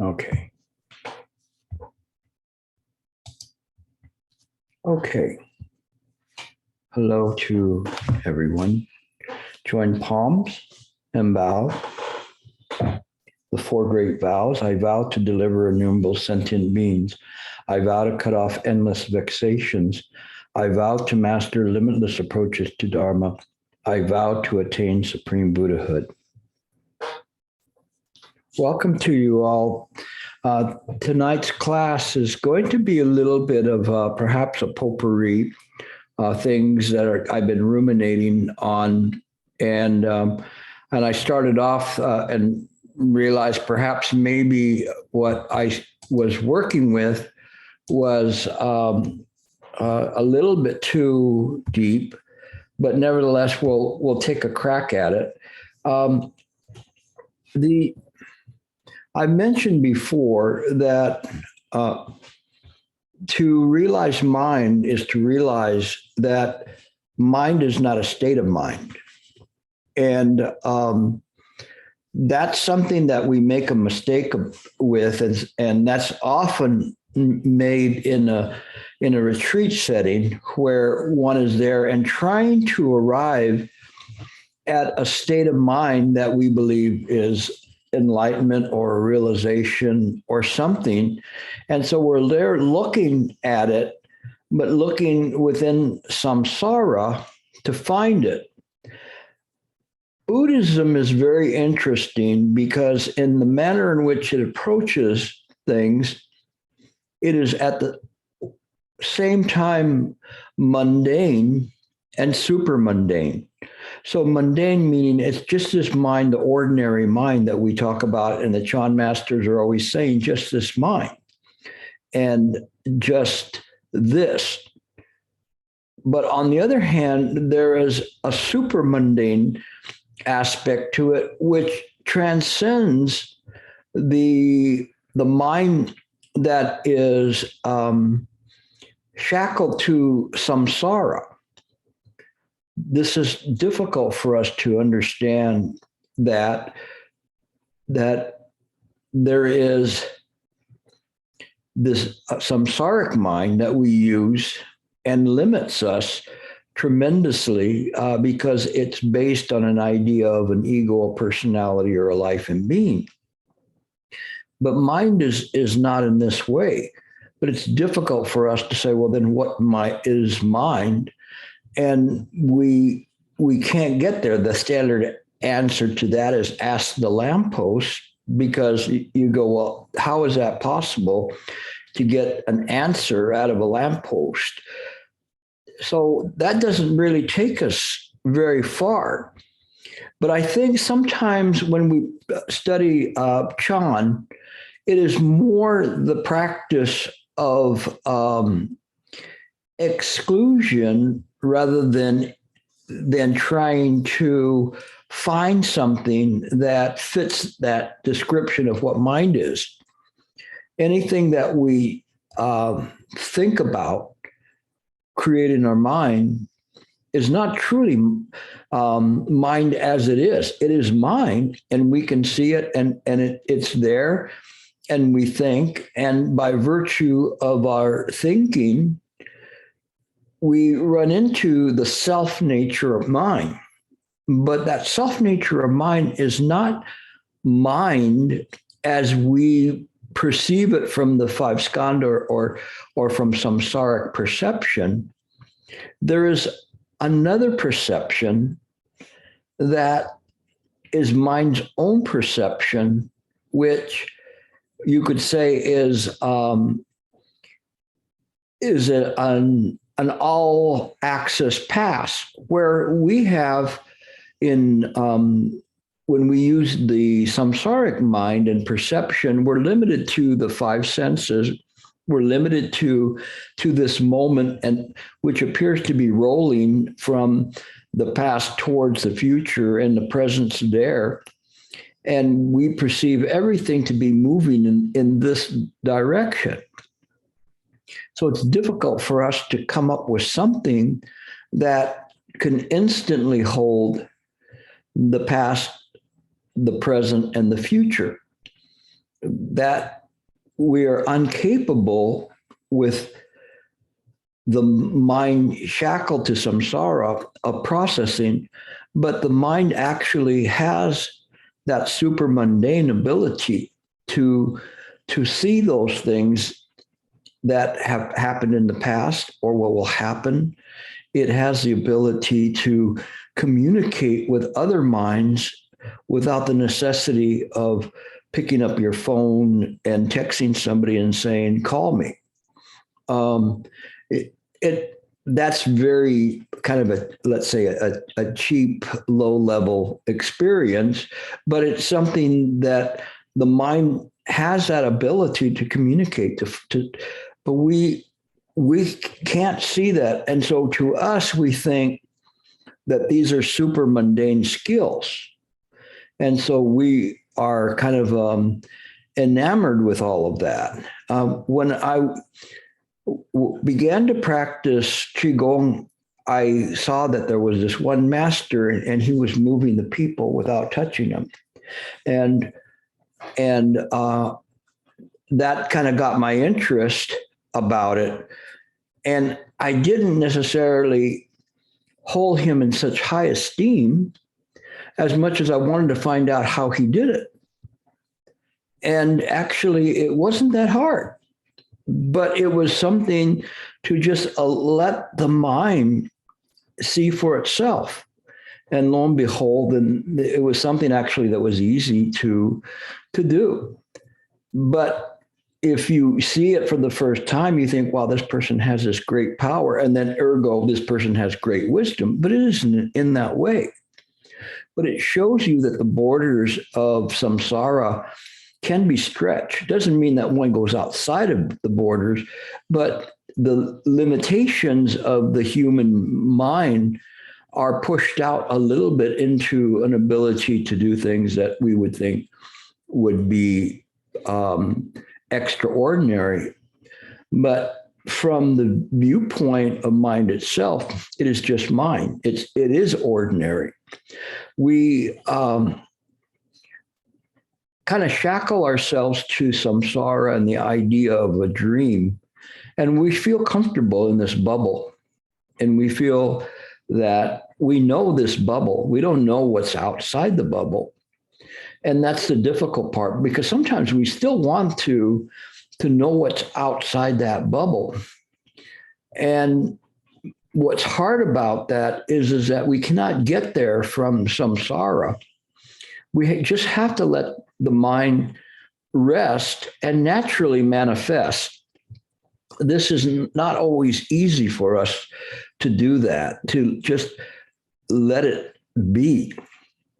Okay. Okay. Hello to everyone. Join palms and bow. The four great vows. I vow to deliver innumerable sentient beings. I vow to cut off endless vexations. I vow to master limitless approaches to Dharma. I vow to attain supreme Buddhahood. Welcome to you all. Tonight's class is going to be a little bit of perhaps a potpourri, things that I've been ruminating on, and I started off and realized perhaps maybe what I was working with was a little bit too deep, but nevertheless, we'll take a crack at it. I mentioned before that to realize mind is to realize that mind is not a state of mind. And that's something that we make a mistake with, and that's often made in a retreat setting where one is there and trying to arrive at a state of mind that we believe is enlightenment or realization or something. And so we're there looking at it, but looking within samsara to find it. Buddhism is very interesting because in the manner in which it approaches things, it is at the same time mundane and super mundane. So mundane meaning it's just this mind, the ordinary mind that we talk about, and the Chan masters are always saying, just this mind and just this. But on the other hand, there is a super mundane aspect to it, which transcends the mind that is shackled to samsara. This is difficult for us to understand that there is this samsaric mind that we use and limits us tremendously because it's based on an idea of an ego, a personality, or a life and being. But mind is not in this way. But it's difficult for us to say, well, then what is mind? And we can't get there. The standard answer to that is ask the lamppost, because you go, well, how is that possible to get an answer out of a lamppost? So that doesn't really take us very far. But I think sometimes when we study Chan, it is more the practice of exclusion rather than trying to find something that fits that description of what mind is. Anything that we think about, create in our mind, is not truly mind as it is. It is mind, and we can see it, and it's there, and we think, and by virtue of our thinking, we run into the self-nature of mind. But that self-nature of mind is not mind as we perceive it from the five skandha or from samsaric perception. There is another perception that is mind's own perception, which you could say is an all-access pass, where we have when we use the samsaric mind and perception, we're limited to the five senses. We're limited to this moment, and which appears to be rolling from the past towards the future, and the present's there. And we perceive everything to be moving in this direction. So it's difficult for us to come up with something that can instantly hold the past, the present, and the future. that we are incapable with the mind shackled to samsara of processing, but the mind actually has that super mundane ability to see those things that have happened in the past or what will happen. It has the ability to communicate with other minds without the necessity of picking up your phone and texting somebody and saying, call me. That's very kind of a, let's say, a cheap, low-level experience, but it's something that the mind has that ability to communicate but we can't see that. And so to us, we think that these are super mundane skills. And so we are kind of enamored with all of that. When I began to practice Qigong, I saw that there was this one master and he was moving the people without touching them. And that kind of got my interest about it. And I didn't necessarily hold him in such high esteem as much as I wanted to find out how he did it. And actually, it wasn't that hard, but it was something to just let the mind see for itself. And lo and behold, and it was something actually that was easy to do. But if you see it for the first time, you think, wow, this person has this great power. And then ergo, this person has great wisdom. But it isn't in that way. But it shows you that the borders of samsara can be stretched. It doesn't mean that one goes outside of the borders, but the limitations of the human mind are pushed out a little bit into an ability to do things that we would think would be extraordinary. But from the viewpoint of mind itself, it is just mind. It is ordinary. We kind of shackle ourselves to samsara and the idea of a dream, and we feel comfortable in this bubble, and we feel that we know this bubble. We don't know what's outside the bubble. And that's the difficult part, because sometimes we still want to know what's outside that bubble. And what's hard about that is that we cannot get there from samsara. We just have to let the mind rest and naturally manifest. This is not always easy for us to do that, to just let it be.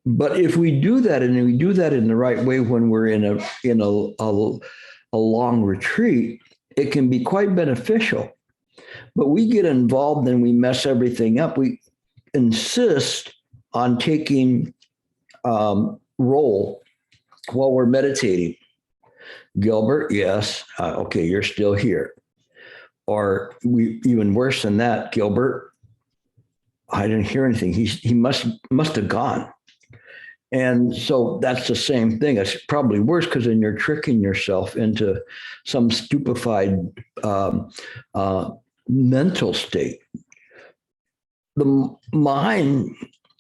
But if we do that, and we do that in the right way when we're in a long retreat, it can be quite beneficial. But we get involved and we mess everything up. We insist on taking role while we're meditating. Gilbert, yes. Okay, you're still here. Or even worse than that, Gilbert, I didn't hear anything. He must have gone. And so that's the same thing. It's probably worse, because then you're tricking yourself into some stupefied mental state. The mind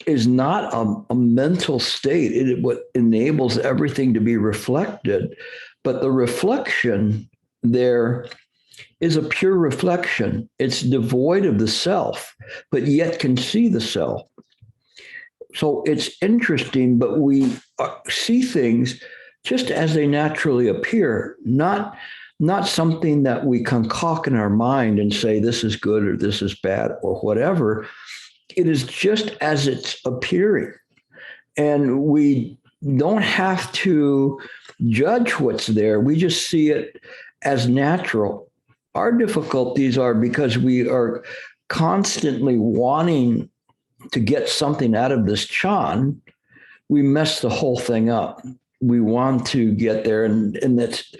is not a mental state. It what enables everything to be reflected, but the reflection there is a pure reflection. It's devoid of the self, but yet can see the self. So it's interesting, but we see things just as they naturally appear, not something that we concoct in our mind and say this is good or this is bad or whatever. It is just as it's appearing. And we don't have to judge what's there. We just see it as natural. Our difficulties are because we are constantly wanting to get something out of this chan, we mess the whole thing up. We want to get there, and that's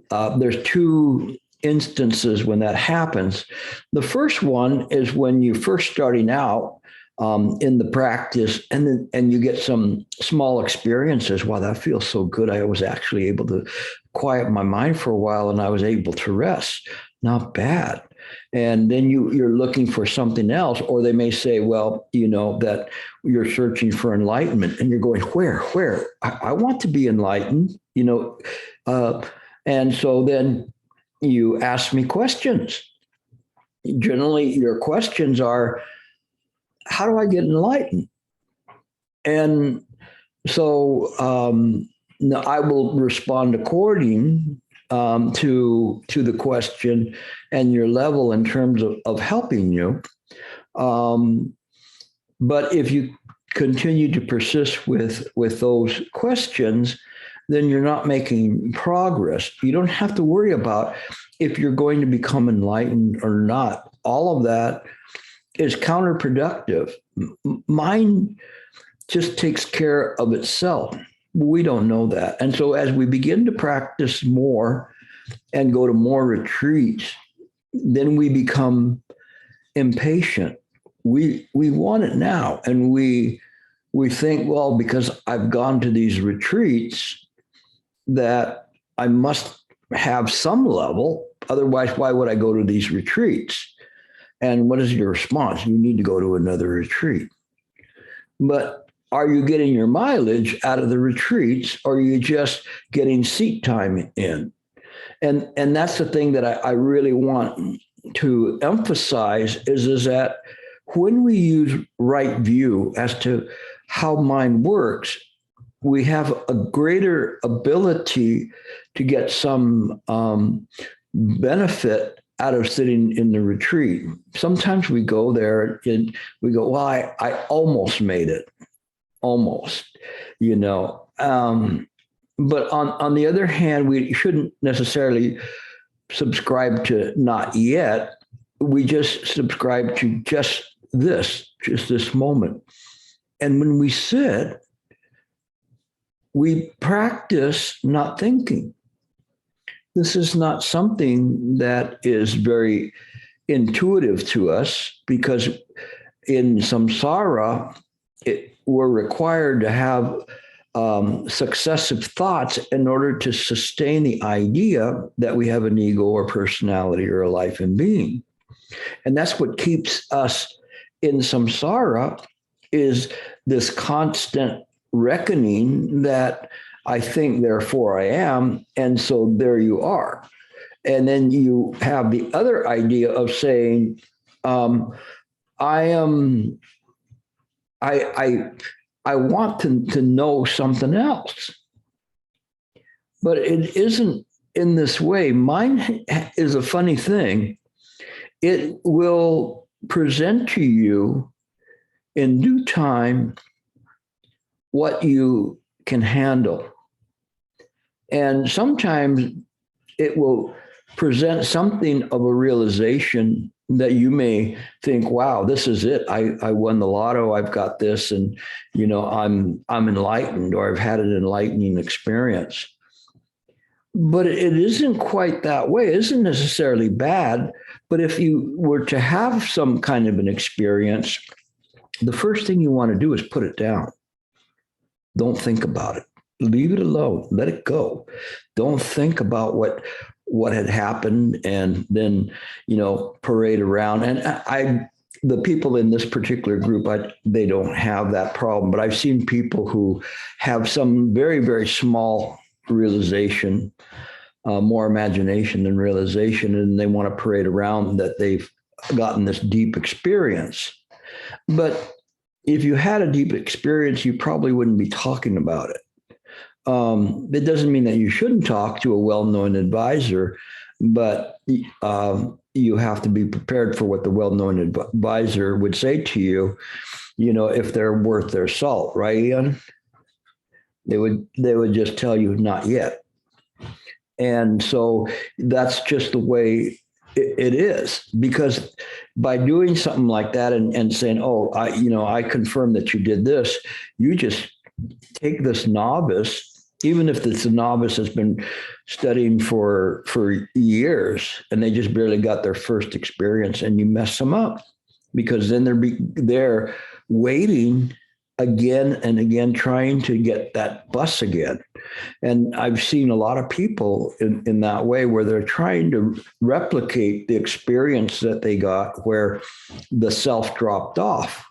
there's two instances when that happens. The first one is when you're first starting out, in the practice, and you get some small experiences. Wow, that feels so good. I was actually able to quiet my mind for a while, and I was able to rest. Not bad. And then you're looking for something else, or they may say, well, that you're searching for enlightenment, and you're going, where? I want to be enlightened, and so then you ask me questions. Generally, your questions are, how do I get enlightened? And so I will respond according to the question and your level in terms of helping you. But if you continue to persist with those questions, then you're not making progress. You don't have to worry about if you're going to become enlightened or not. All of that is counterproductive. Mind just takes care of itself. We don't know that. And so as we begin to practice more and go to more retreats, then we become impatient. We want it now. And we think, well, because I've gone to these retreats, that I must have some level. Otherwise, why would I go to these retreats? And what is your response? You need to go to another retreat. But are you getting your mileage out of the retreats, or are you just getting seat time in? And that's the thing that I really want to emphasize is that when we use right view as to how mind works, we have a greater ability to get some benefit out of sitting in the retreat. Sometimes we go there and we go, well, I almost made it. Almost, but on the other hand, we shouldn't necessarily subscribe to not yet. We just subscribe to just this moment. And when we sit, we practice not thinking. This is not something that is very intuitive to us, because in samsara, we're required to have successive thoughts in order to sustain the idea that we have an ego or personality or a life and being. And that's what keeps us in samsara, is this constant reckoning that I think, therefore I am, and so there you are. And then you have the other idea of saying, I want to know something else. But it isn't in this way. Mind is a funny thing. It will present to you in due time what you can handle. And sometimes it will present something of a realization that you may think, wow, this is it. I won the lotto. I've got this, and I'm enlightened, or I've had an enlightening experience. But it isn't quite that way. It isn't necessarily bad. But if you were to have some kind of an experience, the first thing you want to do is put it down. Don't think about it. Leave it alone. Let it go. Don't think about what had happened and then, parade around. And the people in this particular group, they don't have that problem. But I've seen people who have some very, very small realization, more imagination than realization, and they want to parade around that they've gotten this deep experience. But if you had a deep experience, you probably wouldn't be talking about it. It doesn't mean that you shouldn't talk to a well-known advisor, but you have to be prepared for what the well-known advisor would say to you, if they're worth their salt, right, Ian? They would just tell you not yet. And so that's just the way it is, because by doing something like that and saying, oh, I confirm that you did this, you just take this novice, even if this novice has been studying for years and they just barely got their first experience, and you mess them up, because then they're waiting again and again, trying to get that bus again. And I've seen a lot of people in that way, where they're trying to replicate the experience that they got where the self dropped off.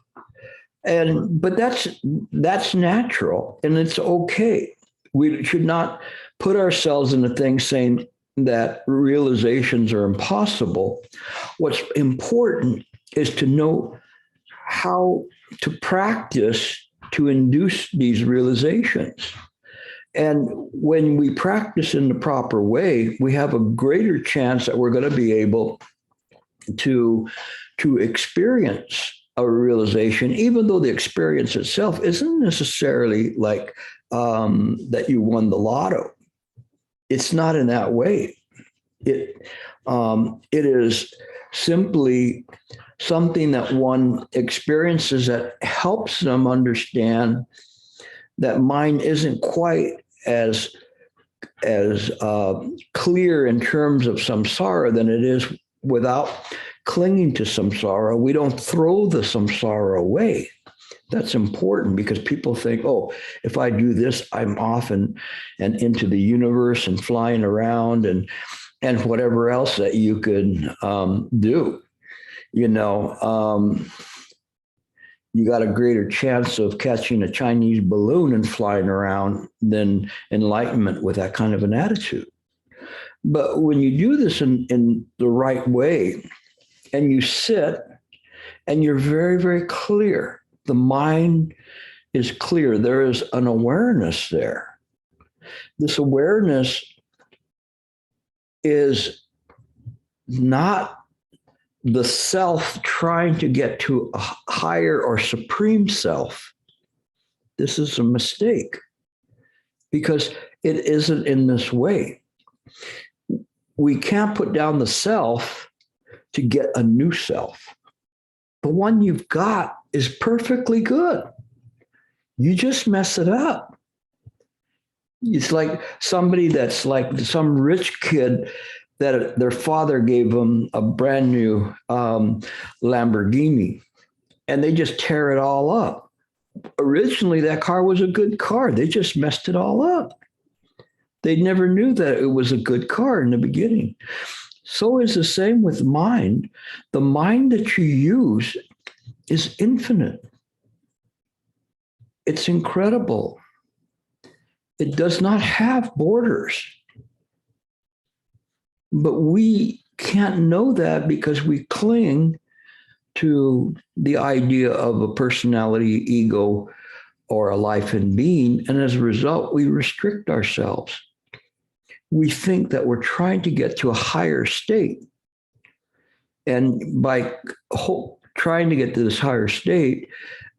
But that's natural, and it's okay. We should not put ourselves in a thing saying that realizations are impossible. What's important is to know how to practice to induce these realizations. And when we practice in the proper way, we have a greater chance that we're going to be able to experience a realization, even though the experience itself isn't necessarily like that you won the lotto. It's not in that way. It is simply something that one experiences that helps them understand that mind isn't quite as clear in terms of samsara than it is without clinging to samsara. We don't throw the samsara away. That's important, because people think, oh, if I do this, I'm off and into the universe and flying around and whatever else that you could do. You got a greater chance of catching a Chinese balloon and flying around than enlightenment with that kind of an attitude. But when you do this in the right way, and you sit and you're very, very clear, the mind is clear. There is an awareness there. This awareness is not the self trying to get to a higher or supreme self. This is a mistake, because it isn't in this way. We can't put down the self to get a new self. The one you've got is perfectly good. You just mess it up. It's like somebody that's like some rich kid that their father gave them a brand new Lamborghini, and they just tear it all up. Originally, that car was a good car. They just messed it all up. They never knew that it was a good car in the beginning. So is the same with mind. The mind that you use is infinite. It's incredible. It does not have borders. But we can't know that because we cling to the idea of a personality, ego, or a life and being. And as a result, we restrict ourselves. We think that we're trying to get to a higher state. And by trying to get to this higher state,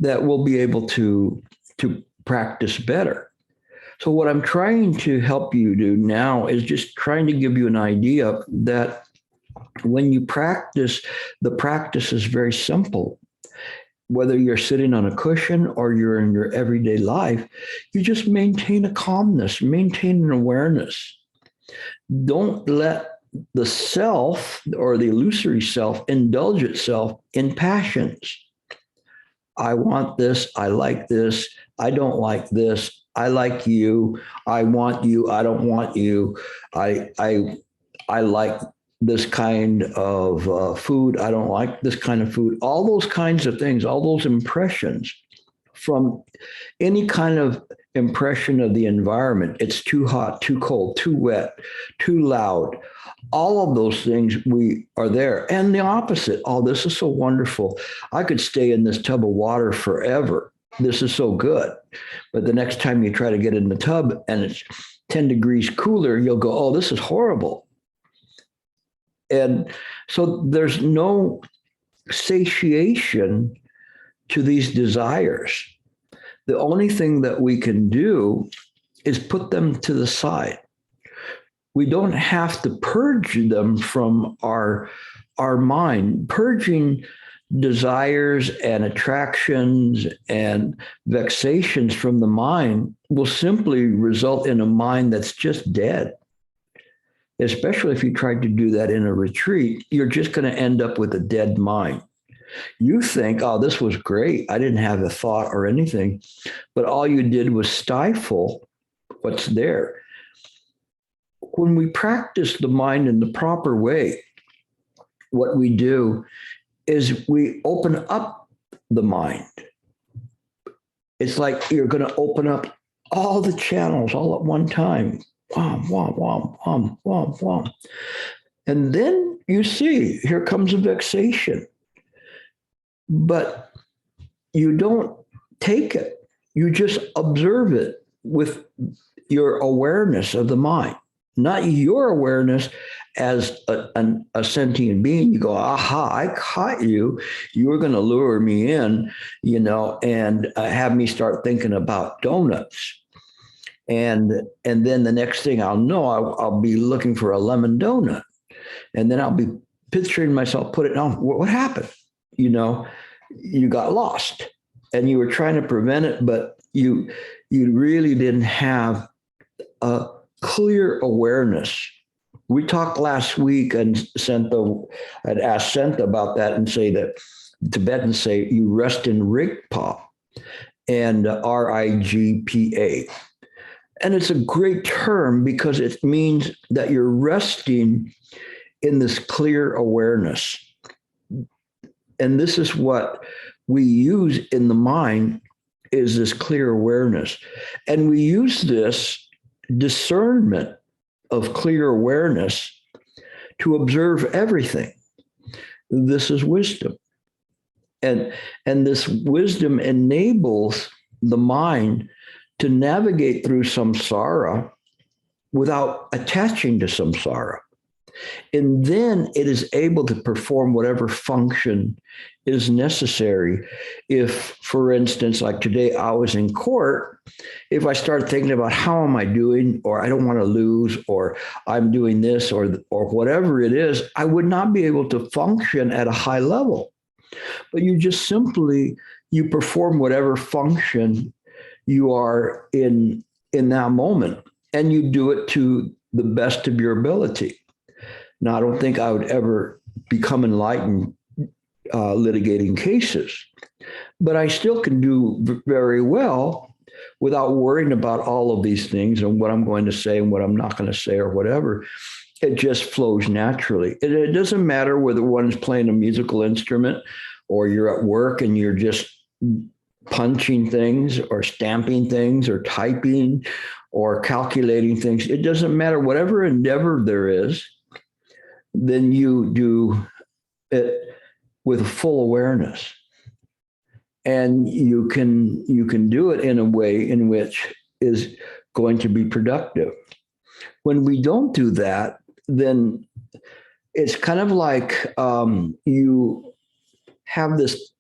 that we'll be able to practice better. So what I'm trying to help you do now is just trying to give you an idea that when you practice, the practice is very simple. Whether you're sitting on a cushion or you're in your everyday life, you just maintain a calmness, maintain an awareness. Don't let the self or the illusory self indulge itself in passions. I want this, I like this, I don't like this, I like you, I want you, I don't want you, I like this kind of food, I don't like this kind of food. All those kinds of things, all those impressions from any kind of impression of the environment. It's too hot, too cold, too wet, too loud. All of those things we are there. And the opposite. Oh, this is so wonderful. I could stay in this tub of water forever. This is so good. But the next time you try to get in the tub and it's 10 degrees cooler, you'll go, oh, this is horrible. And so there's no satiation to these desires. The only thing that we can do is put them to the side. We don't have to purge them from our mind. Purging desires and attractions and vexations from the mind will simply result in a mind that's just dead. Especially if you tried to do that in a retreat, you're just going to end up with a dead mind. You think, oh, this was great. I didn't have a thought or anything, but all you did was stifle what's there. When we practice the mind in the proper way, what we do is we open up the mind. It's like you're going to open up all the channels all at one time. Whom, whom, whom, whum, whum, whum. And then you see, here comes a vexation. But you don't take it. You just observe it with your awareness of the mind, not your awareness as a sentient being. You go, aha, I caught you. You were going to lure me in, and have me start thinking about donuts. And then the next thing I'll know, I'll be looking for a lemon donut. And then I'll be picturing myself put it on. What happened? You got lost and you were trying to prevent it, but you really didn't have a clear awareness. We talked last week and I'd asked Senta about that and say that Tibetans say you rest in Rigpa and RIGPA. And it's a great term because it means that you're resting in this clear awareness. And this is what we use in the mind, is this clear awareness. And we use this discernment of clear awareness to observe everything. This is wisdom. And this wisdom enables the mind to navigate through samsara without attaching to samsara. And then it is able to perform whatever function is necessary. If, for instance, like today, I was in court, if I start thinking about how am I doing, or I don't want to lose, or I'm doing this, or whatever it is, I would not be able to function at a high level. But you just simply, you perform whatever function you are in that moment, and you do it to the best of your ability. Now, I don't think I would ever become enlightened litigating cases, but I still can do very well without worrying about all of these things and what I'm going to say and what I'm not going to say or whatever. It just flows naturally. It doesn't matter whether one's playing a musical instrument or you're at work and you're just punching things or stamping things or typing or calculating things. It doesn't matter. Whatever endeavor there is, then you do it with full awareness. And you can do it in a way in which is going to be productive. When we don't do that, then it's kind of like you have this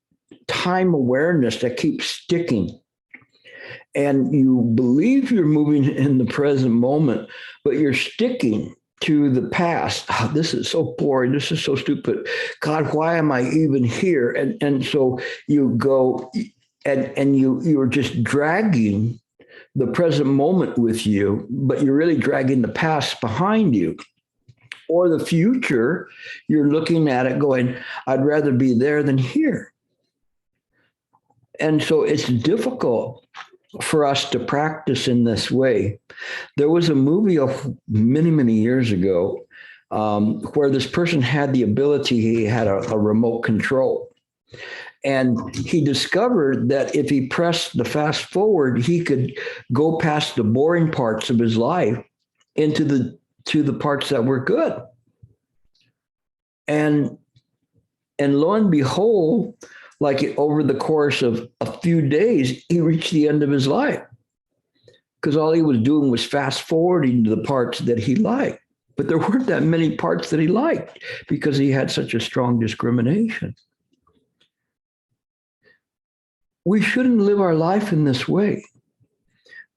time awareness that keeps sticking. And you believe you're moving in the present moment, but you're sticking to the past. Oh, this is so boring. This is so stupid. God, why am I even here? And so you go and you're just dragging the present moment with you, but you're really dragging the past behind you. Or the future, you're looking at it going, I'd rather be there than here. And so it's difficult for us to practice in this way. There was a movie of many, many years ago where this person had the ability, he had a remote control. And he discovered that if he pressed the fast forward, he could go past the boring parts of his life into the parts that were good. And lo and behold, like over the course of a few days, he reached the end of his life because all he was doing was fast forwarding to the parts that he liked. But there weren't that many parts that he liked because he had such a strong discrimination. We shouldn't live our life in this way.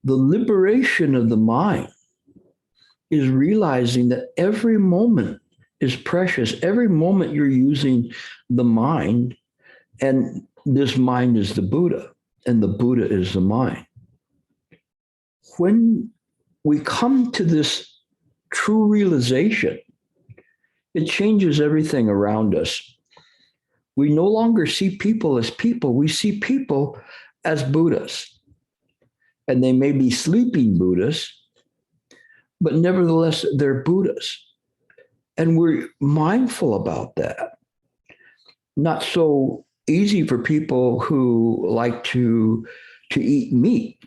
The liberation of the mind is realizing that every moment is precious. Every moment you're using the mind, and this mind is the Buddha, and the Buddha is the mind. When we come to this true realization, it changes everything around us. We no longer see people as people. We see people as Buddhas. And they may be sleeping Buddhas, but nevertheless, they're Buddhas. And we're mindful about that. Not so easy for people who like to eat meat,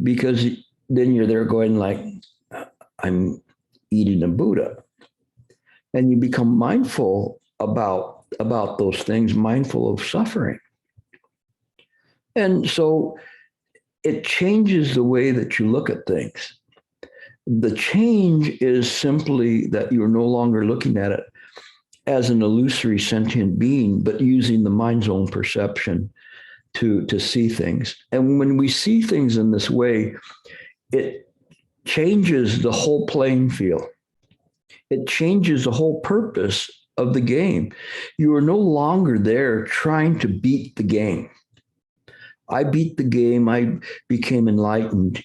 because then you're there going like, I'm eating a Buddha. And you become mindful about those things, mindful of suffering. And so it changes the way that you look at things. The change is simply that you're no longer looking at it as an illusory sentient being, but using the mind's own perception to see things. And when we see things in this way, it changes the whole playing field. It changes the whole purpose of the game. You are no longer there trying to beat the game. I beat the game. I became enlightened,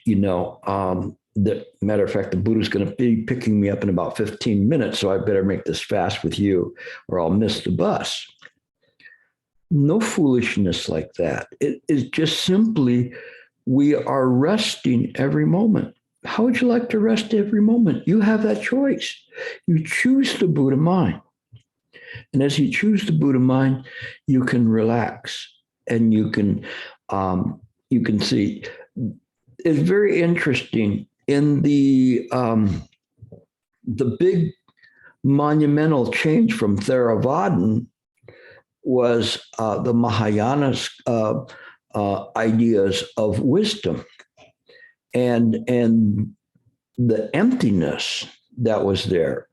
the matter of fact, the Buddha's going to be picking me up in about 15 minutes, so I better make this fast with you or I'll miss the bus. No foolishness like that. It is just simply, we are resting every moment. How would you like to rest every moment? You have that choice. You choose the Buddha mind. And as you choose the Buddha mind, you can relax and you can see. It's very interesting. In the big monumental change from Theravadan was the Mahayana's ideas of wisdom and the emptiness that was there.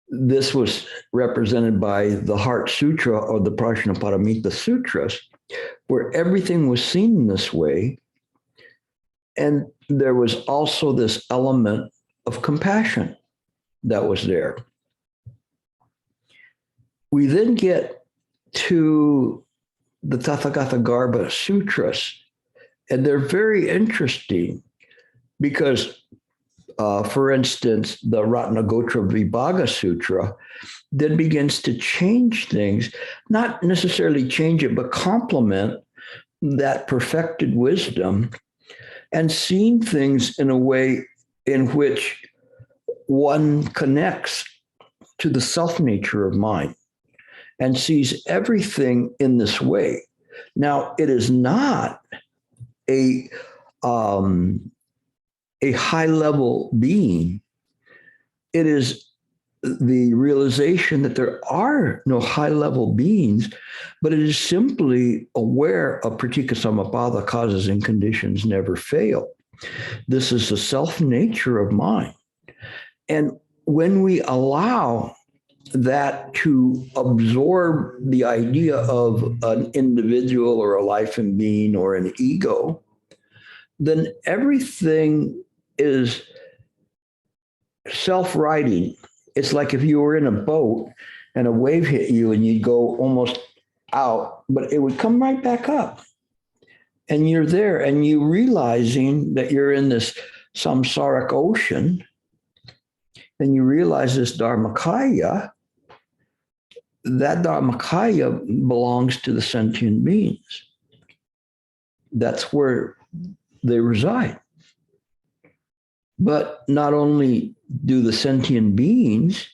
This was represented by the Heart Sutra or the Prajnaparamita Sutras, where everything was seen in this way. And there was also this element of compassion that was there. We then get to the Tathagatagarbha Sutras, and they're very interesting because, for instance, the Ratnagotra Vibhaga Sutra then begins to change things, not necessarily change it, but complement that perfected wisdom and seeing things in a way in which one connects to the self-nature of mind and sees everything in this way. Now, it is not a high-level being. It is the realization that there are no high-level beings, but it is simply aware of pratika samappada, causes and conditions never fail. This is the self-nature of mind. And when we allow that to absorb the idea of an individual or a life and being or an ego, then everything is self-righting. It's like if you were in a boat and a wave hit you and you'd go almost out, but it would come right back up. And you're there and you realizing that you're in this samsaric ocean, and you realize this Dharmakaya, that Dharmakaya belongs to the sentient beings. That's where they reside. But not only do the sentient beings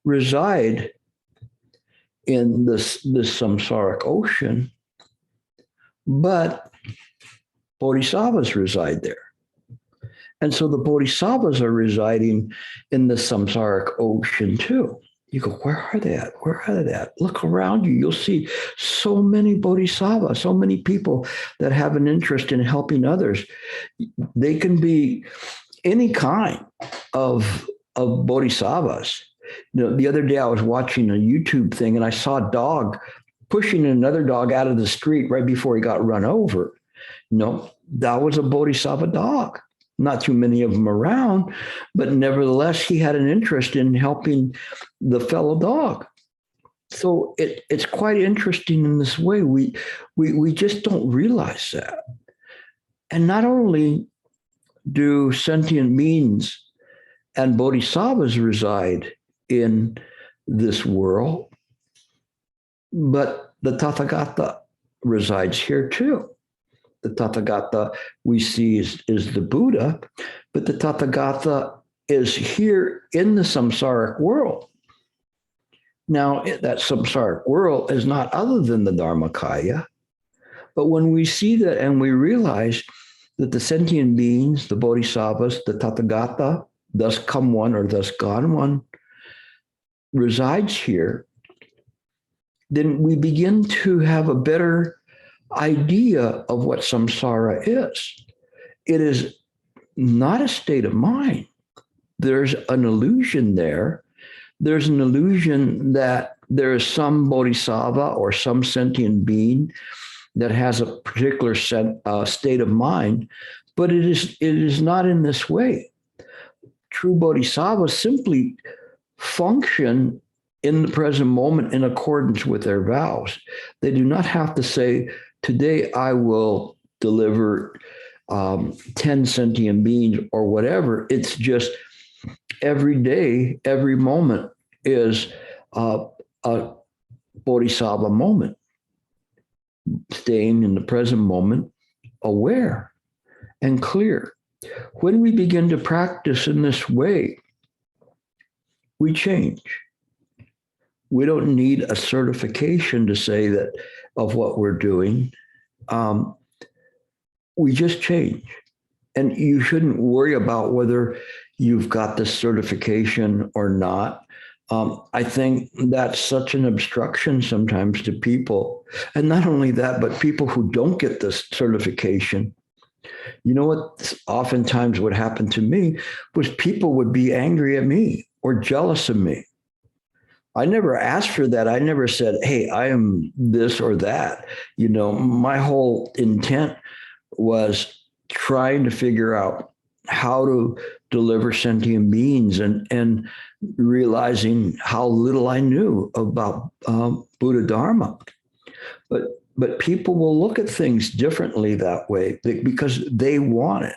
reside in this samsaric ocean, but bodhisattvas reside there. And so the bodhisattvas are residing in the samsaric ocean too. You go, where are they at? Where are they at? Look around you. You'll see so many bodhisattvas, so many people that have an interest in helping others. They can be any kind of bodhisattvas. The other day I was watching a YouTube thing and I saw a dog pushing another dog out of the street right before he got run over. That was a bodhisattva dog. Not too many of them around, but nevertheless, he had an interest in helping the fellow dog. So it's quite interesting in this way. We just don't realize that. And not only do sentient beings and bodhisattvas reside in this world, But the Tathagata resides here too. The Tathagata we see is the Buddha, but the Tathagata is here in the samsaric world. Now, that samsaric world is not other than the Dharmakaya. But when we see that and we realize that the sentient beings, the bodhisattvas, the Tathagata, thus come one or thus gone one, resides here, then we begin to have a better idea of what samsara is. It is not a state of mind. There's an illusion there. There's an illusion that there is some bodhisattva or some sentient being that has a particular state of mind, but it is not in this way. True bodhisattvas simply function in the present moment in accordance with their vows. They do not have to say, today I will deliver 10 sentient beings or whatever. It's just every day, every moment is a bodhisattva moment. Staying in the present moment, aware and clear. When we begin to practice in this way, we change. We don't need a certification to say that of what we're doing. We just change. And you shouldn't worry about whether you've got this certification or not. I think that's such an obstruction sometimes to people. And not only that, but people who don't get this certification. You know what oftentimes would happen to me was people would be angry at me or jealous of me. I never asked for that. I never said, hey, I am this or that. You know, my whole intent was trying to figure out how to deliver sentient beings and realizing how little I knew about Buddha Dharma. But people will look at things differently that way because they want it.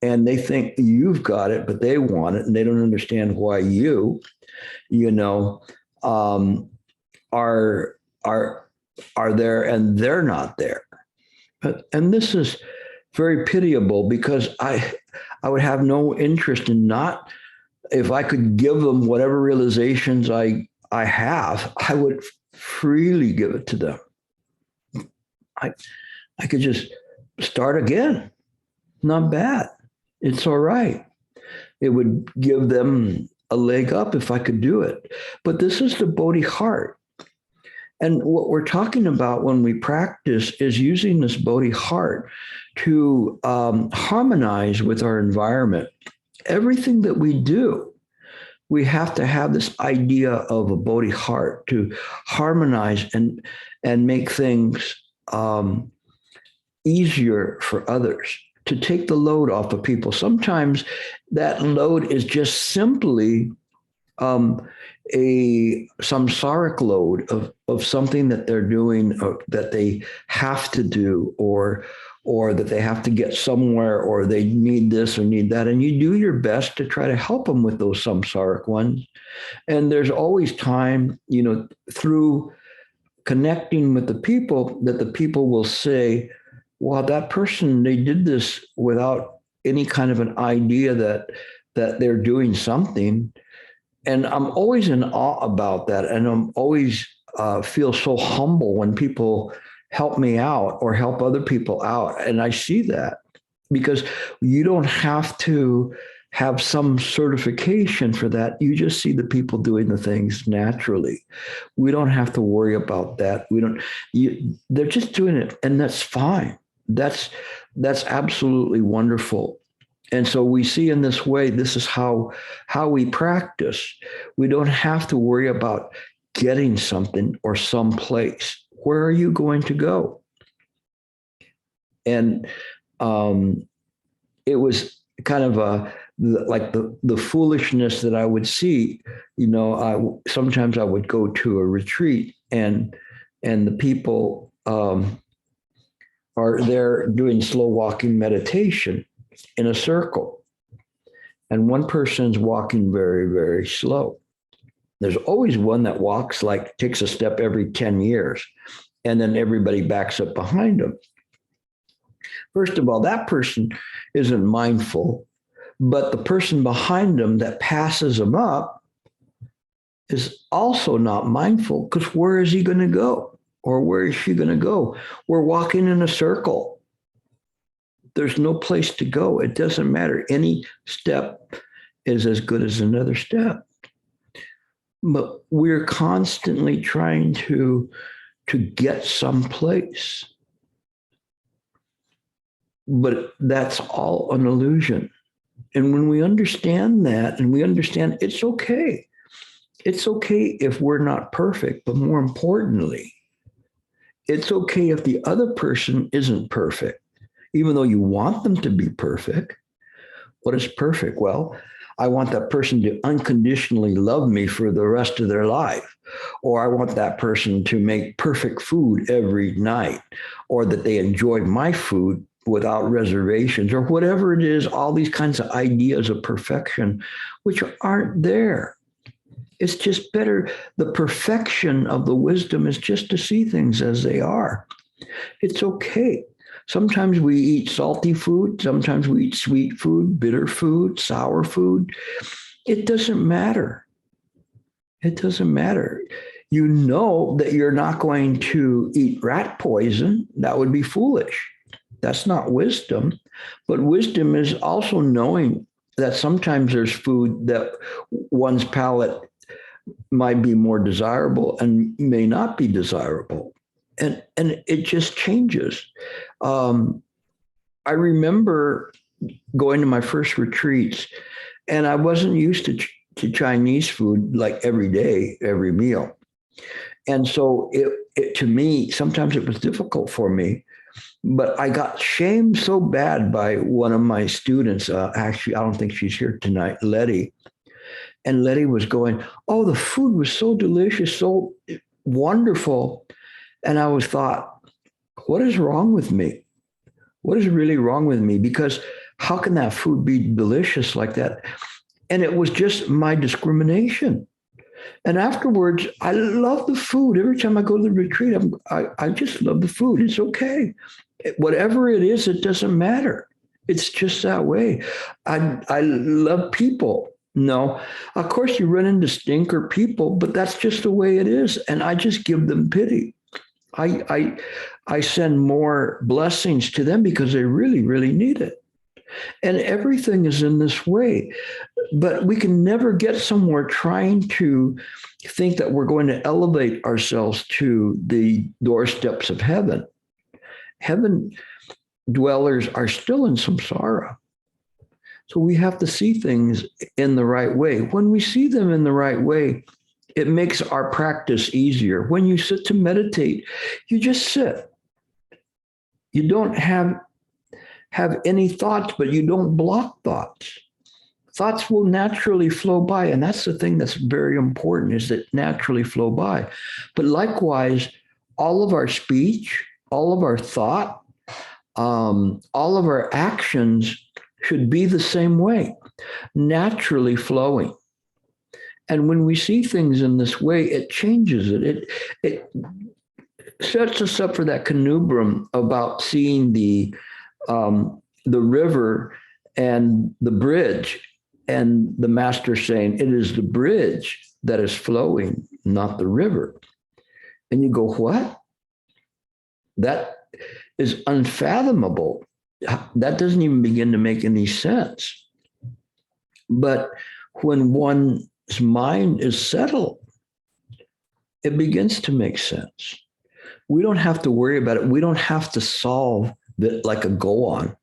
And they think you've got it, but they want it, and they don't understand why you are there and they're not there. And this is very pitiable because I would have no interest in not, if I could give them whatever realizations I have, I would freely give it to them. I could just start again. Not bad. It's all right. It would give them a leg up if I could do it. But this is the Bodhi heart. And what we're talking about when we practice is using this Bodhi heart to harmonize with our environment. Everything that we do, we have to have this idea of a Bodhi heart to harmonize and make things easier for others, to take the load off of people. Sometimes that load is just simply a samsaric load of something that they're doing or that they have to do or that they have to get somewhere or they need this or need that. And you do your best to try to help them with those samsaric ones. And there's always time, through connecting with the people, that the people will say, well, that person, they did this without any kind of an idea that they're doing something. And I'm always in awe about that. And I'm always feel so humble when people help me out or help other people out. And I see that because you don't have to have some certification for that. You just see the people doing the things naturally. We don't have to worry about that. They're just doing it, and that's fine. That's absolutely wonderful. And so we see in this way, this is how we practice. We don't have to worry about getting something or some place. Where are you going to go? And it was kind of like the foolishness that I would see. Sometimes I would go to a retreat and the people are there doing slow walking meditation in a circle. And one person's walking very, very slow. There's always one that walks like takes a step every 10 years, and then everybody backs up behind them. First of all, that person isn't mindful, but the person behind them that passes them up is also not mindful, because where is he going to go? Or where is she going to go? We're walking in a circle. There's no place to go. It doesn't matter. Any step is as good as another step. But we're constantly trying to get someplace. But that's all an illusion. And when we understand that, and we understand it's okay. It's okay if we're not perfect, but more importantly, it's okay if the other person isn't perfect, even though you want them to be perfect. What is perfect? Well, I want that person to unconditionally love me for the rest of their life. Or I want that person to make perfect food every night, or that they enjoy my food without reservations, or whatever it is, all these kinds of ideas of perfection, which aren't there. It's just better. The perfection of the wisdom is just to see things as they are. It's okay. Sometimes we eat salty food. Sometimes we eat sweet food, bitter food, sour food. It doesn't matter. It doesn't matter. You know that you're not going to eat rat poison. That would be foolish. That's not wisdom. But wisdom is also knowing that sometimes there's food that one's palate might be more desirable and may not be desirable. And it just changes. I remember going to my first retreats, and I wasn't used to Chinese food like every day, every meal. And so it to me, sometimes it was difficult for me, but I got shamed so bad by one of my students. Actually, I don't think she's here tonight, Letty. And Letty was going, oh, the food was so delicious, so wonderful. And I was thought, what is wrong with me? What is really wrong with me? Because how can that food be delicious like that? And it was just my discrimination. And afterwards, I love the food. Every time I go to the retreat, I just love the food. It's okay. Whatever it is, it doesn't matter. It's just that way. I love people. No, of course you run into stinker people, but that's just the way it is. And I just give them pity. I send more blessings to them because they really, really need it. And everything is in this way. But we can never get somewhere trying to think that we're going to elevate ourselves to the doorsteps of heaven. Heaven dwellers are still in samsara. So we have to see things in the right way. When we see them in the right way, it makes our practice easier. When you sit to meditate, you just sit. You don't have any thoughts, but you don't block thoughts. Thoughts will naturally flow by. And that's the thing that's very important, is that naturally flow by. But likewise, all of our speech, all of our thought, all of our actions should be the same way, naturally flowing. And when we see things in this way, it changes it. It sets us up for that conundrum about seeing the river and the bridge, and the master saying, it is the bridge that is flowing, not the river. And you go, what? That is unfathomable. That doesn't even begin to make any sense. But when one's mind is settled, it begins to make sense. We don't have to worry about it. We don't have to solve it like a go-on.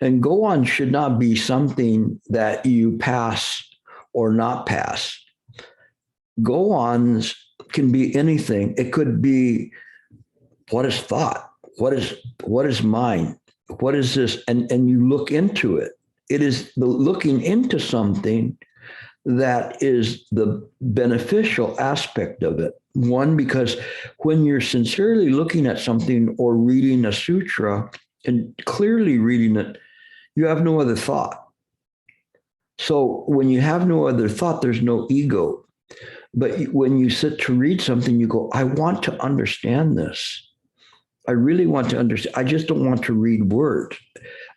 And go-on should not be something that you pass or not pass. Go-ons can be anything. It could be, what is thought? What is mind? What is this? And you look into it. It is the looking into something that is the beneficial aspect of it. One, because when you're sincerely looking at something or reading a sutra and clearly reading it, you have no other thought. So when you have no other thought, there's no ego. But when you sit to read something, you go, I want to understand this. I really want to understand. I just don't want to read words.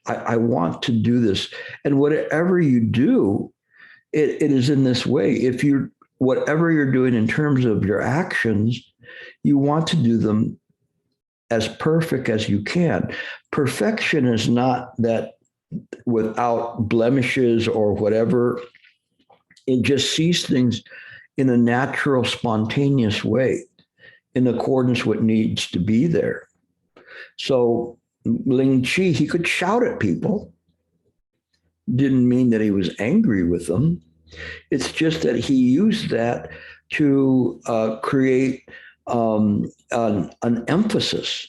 I want to do this. And whatever you do, it is in this way. If you, whatever you're doing in terms of your actions, you want to do them as perfect as you can. Perfection is not that without blemishes or whatever. It just sees things in a natural, spontaneous way, in accordance with what needs to be there. So Ling Chi, he could shout at people. Didn't mean that he was angry with them. It's just that he used that to create an emphasis.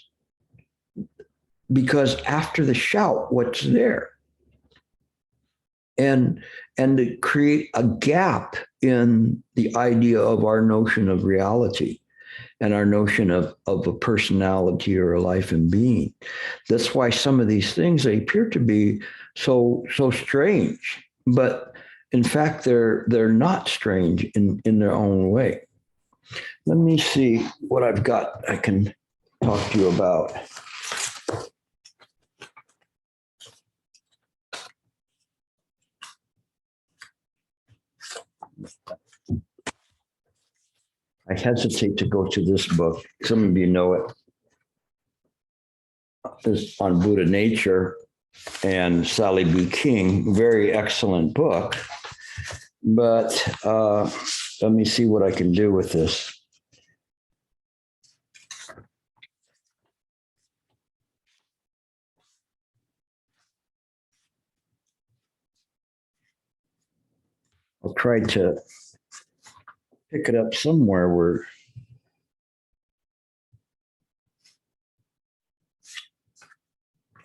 Because after the shout, what's there? And to create a gap in the idea of our notion of reality and our notion of a personality or a life and being. That's why some of these things, they appear to be so strange, but in fact, they're not strange in their own way. Let me see what I've got I can talk to you about. I hesitate to go to this book. Some of you know it. This on Buddha nature and Sally B. King, very excellent book. But let me see what I can do with this. I'll try to pick it up somewhere where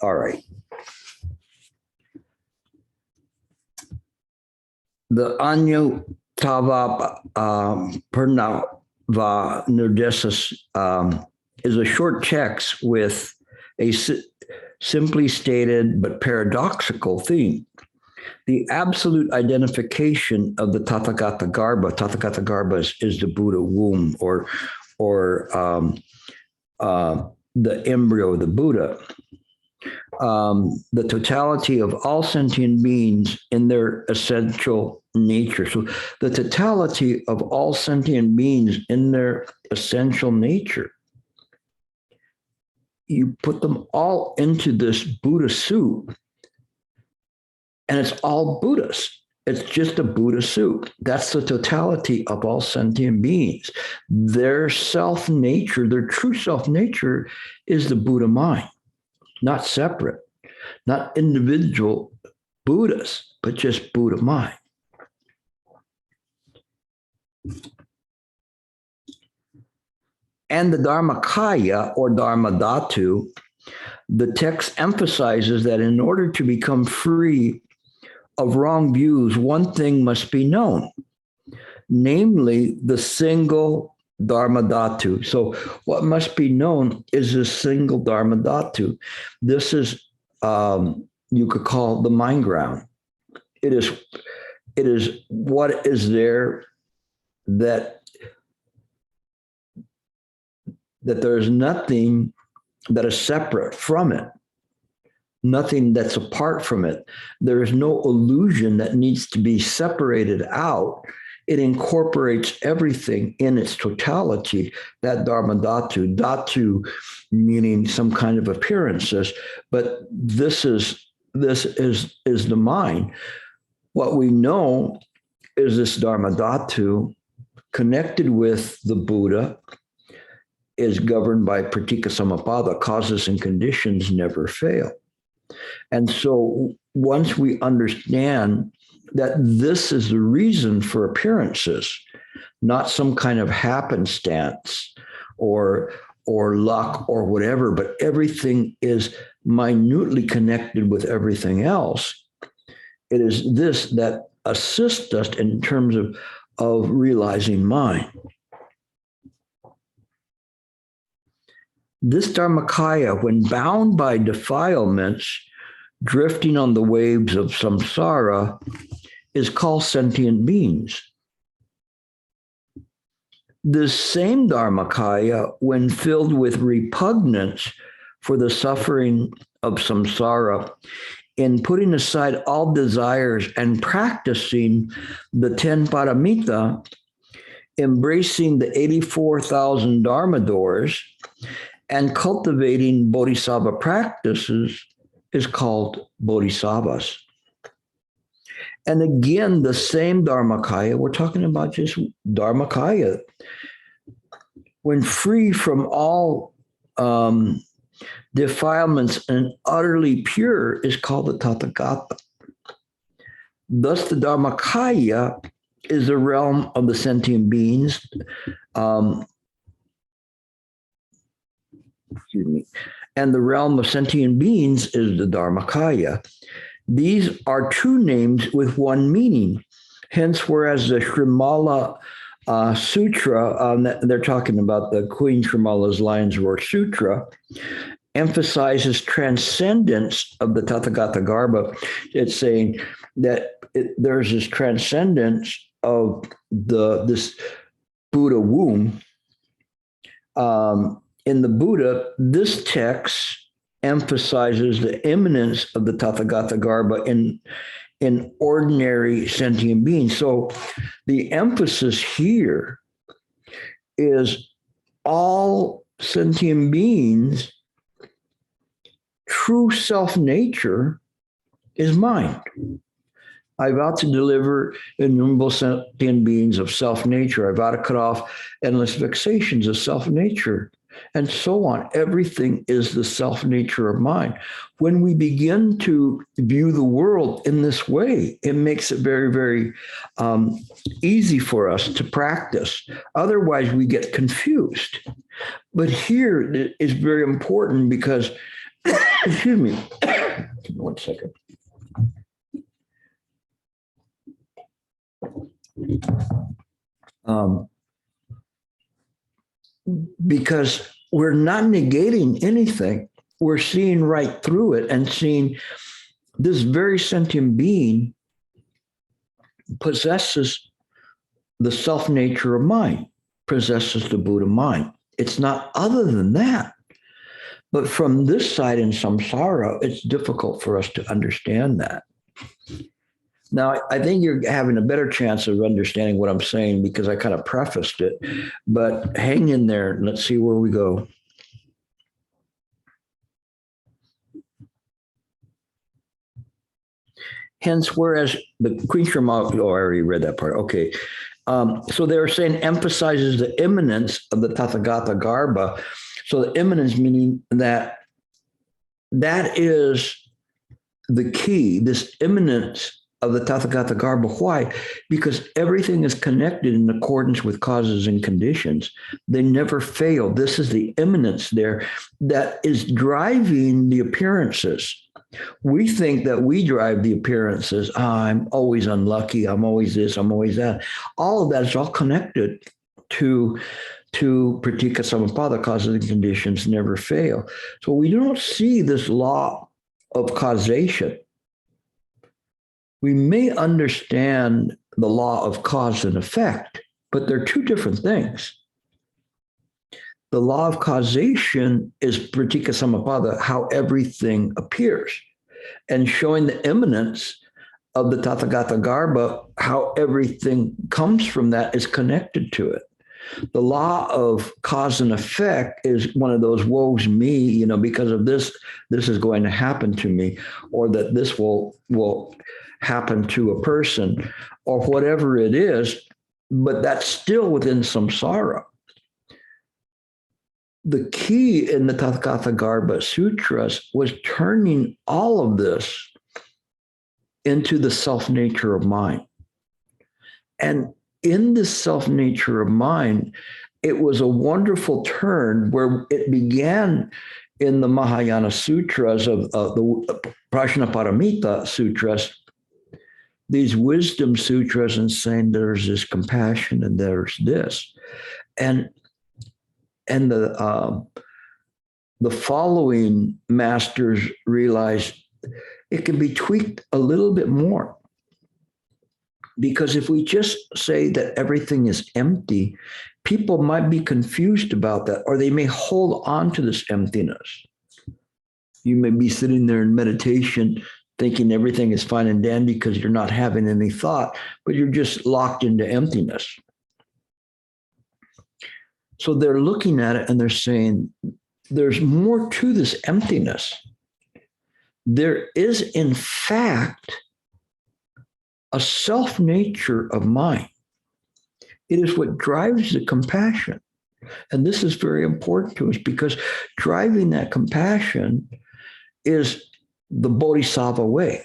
all right. The Anyutava Purnava Nirdesis is a short text with a simply stated but paradoxical theme. The absolute identification of the Tathagata Garbha. Tathagata Garbha is the Buddha womb or the embryo of the Buddha. The totality of all sentient beings in their essential nature. So the totality of all sentient beings in their essential nature. You put them all into this Buddha suit, and it's all Buddhas. It's just a Buddha suit. That's the totality of all sentient beings. Their self-nature, their true self-nature is the Buddha mind, not separate, not individual Buddhas, but just Buddha mind. And the Dharmakaya or Dharma Dhatu, the text emphasizes that in order to become free of wrong views, one thing must be known, namely the single Dharma Dhatu. So what must be known is the single Dharma Dhatu. This is, you could call the mind ground. It is what is there that there is nothing that is separate from it, nothing that's apart from it. There is no illusion that needs to be separated out. It incorporates everything in its totality, that Dharma Dhatu. Dhatu meaning some kind of appearances, but this is the mind. What we know is this Dharma Dhatu connected with the Buddha is governed by pratika samappada. Causes and conditions never fail. And so once we understand that this is the reason for appearances, not some kind of happenstance or luck or whatever, but everything is minutely connected with everything else. It is this that assists us in terms of realizing mind. This Dharmakaya, when bound by defilements, drifting on the waves of samsara, is called sentient beings. This same Dharmakaya, when filled with repugnance for the suffering of samsara, in putting aside all desires and practicing the 10 paramita, embracing the 84,000 Dharma doors, and cultivating bodhisattva practices is called bodhisattvas. And again, the same Dharmakaya, we're talking about just Dharmakaya, when free from all defilements and utterly pure, is called the Tathagata. Thus, the Dharmakaya is the realm of the sentient beings. Excuse me. And the realm of sentient beings is the Dharmakaya. These are two names with one meaning. Hence, whereas the Srimala Sutra, they're talking about the Queen Srimala's Lion's Roar Sutra, emphasizes transcendence of the Tathagata Garbha. It's saying that there's this transcendence of this Buddha womb. In the Buddha, this text emphasizes the imminence of the Tathagata Garbha in ordinary sentient beings. So the emphasis here is all sentient beings, true self-nature is mind. I vow to deliver innumerable sentient beings of self-nature. I vow to cut off endless vexations of self-nature, and so on. Everything is the self-nature of mind. When we begin to view the world in this way, it makes it very, very easy for us to practice. Otherwise, we get confused. But here it is very important because, excuse me, give me 1 second. Because we're not negating anything. We're seeing right through it and seeing this very sentient being possesses the self-nature of mind, possesses the Buddha mind. It's not other than that. But from this side in samsara, it's difficult for us to understand that. Now, I think you're having a better chance of understanding what I'm saying because I kind of prefaced it, but hang in there and let's see where we go. Hence, whereas the Queen Srimala, I already read that part. Okay. So they were saying emphasizes the imminence of the Tathagata Garbha. So the imminence meaning that is the key, this imminence of the Tathagata Garbha. Why? Because everything is connected in accordance with causes and conditions. They never fail. This is the imminence there that is driving the appearances. We think that we drive the appearances. I'm always unlucky. I'm always this. I'm always that. All of that is all connected to pratika samappada, causes and conditions never fail. So we don't see this law of causation. We may understand the law of cause and effect, but they're two different things. The law of causation is pratika samappada, how everything appears, and showing the imminence of the Tathagata Garbha, how everything comes from that is connected to it. The law of cause and effect is one of those woe's me, because of this is going to happen to me, or that this will happen to a person, or whatever it is, but that's still within samsara. The key in the Tathagata Garbha Sutras was turning all of this into the self-nature of mind. And in this self-nature of mind, it was a wonderful turn where it began in the Mahayana Sutras of the Prajnaparamita Sutras, these wisdom sutras, and saying there's this compassion and there's this. And the following masters realized it can be tweaked a little bit more. Because if we just say that everything is empty, people might be confused about that, or they may hold on to this emptiness. You may be sitting there in meditation thinking everything is fine and dandy because you're not having any thought, but you're just locked into emptiness. So they're looking at it and they're saying, there's more to this emptiness. There is, in fact, a self-nature of mind. It is what drives the compassion. And this is very important to us because driving that compassion is the Bodhisattva way.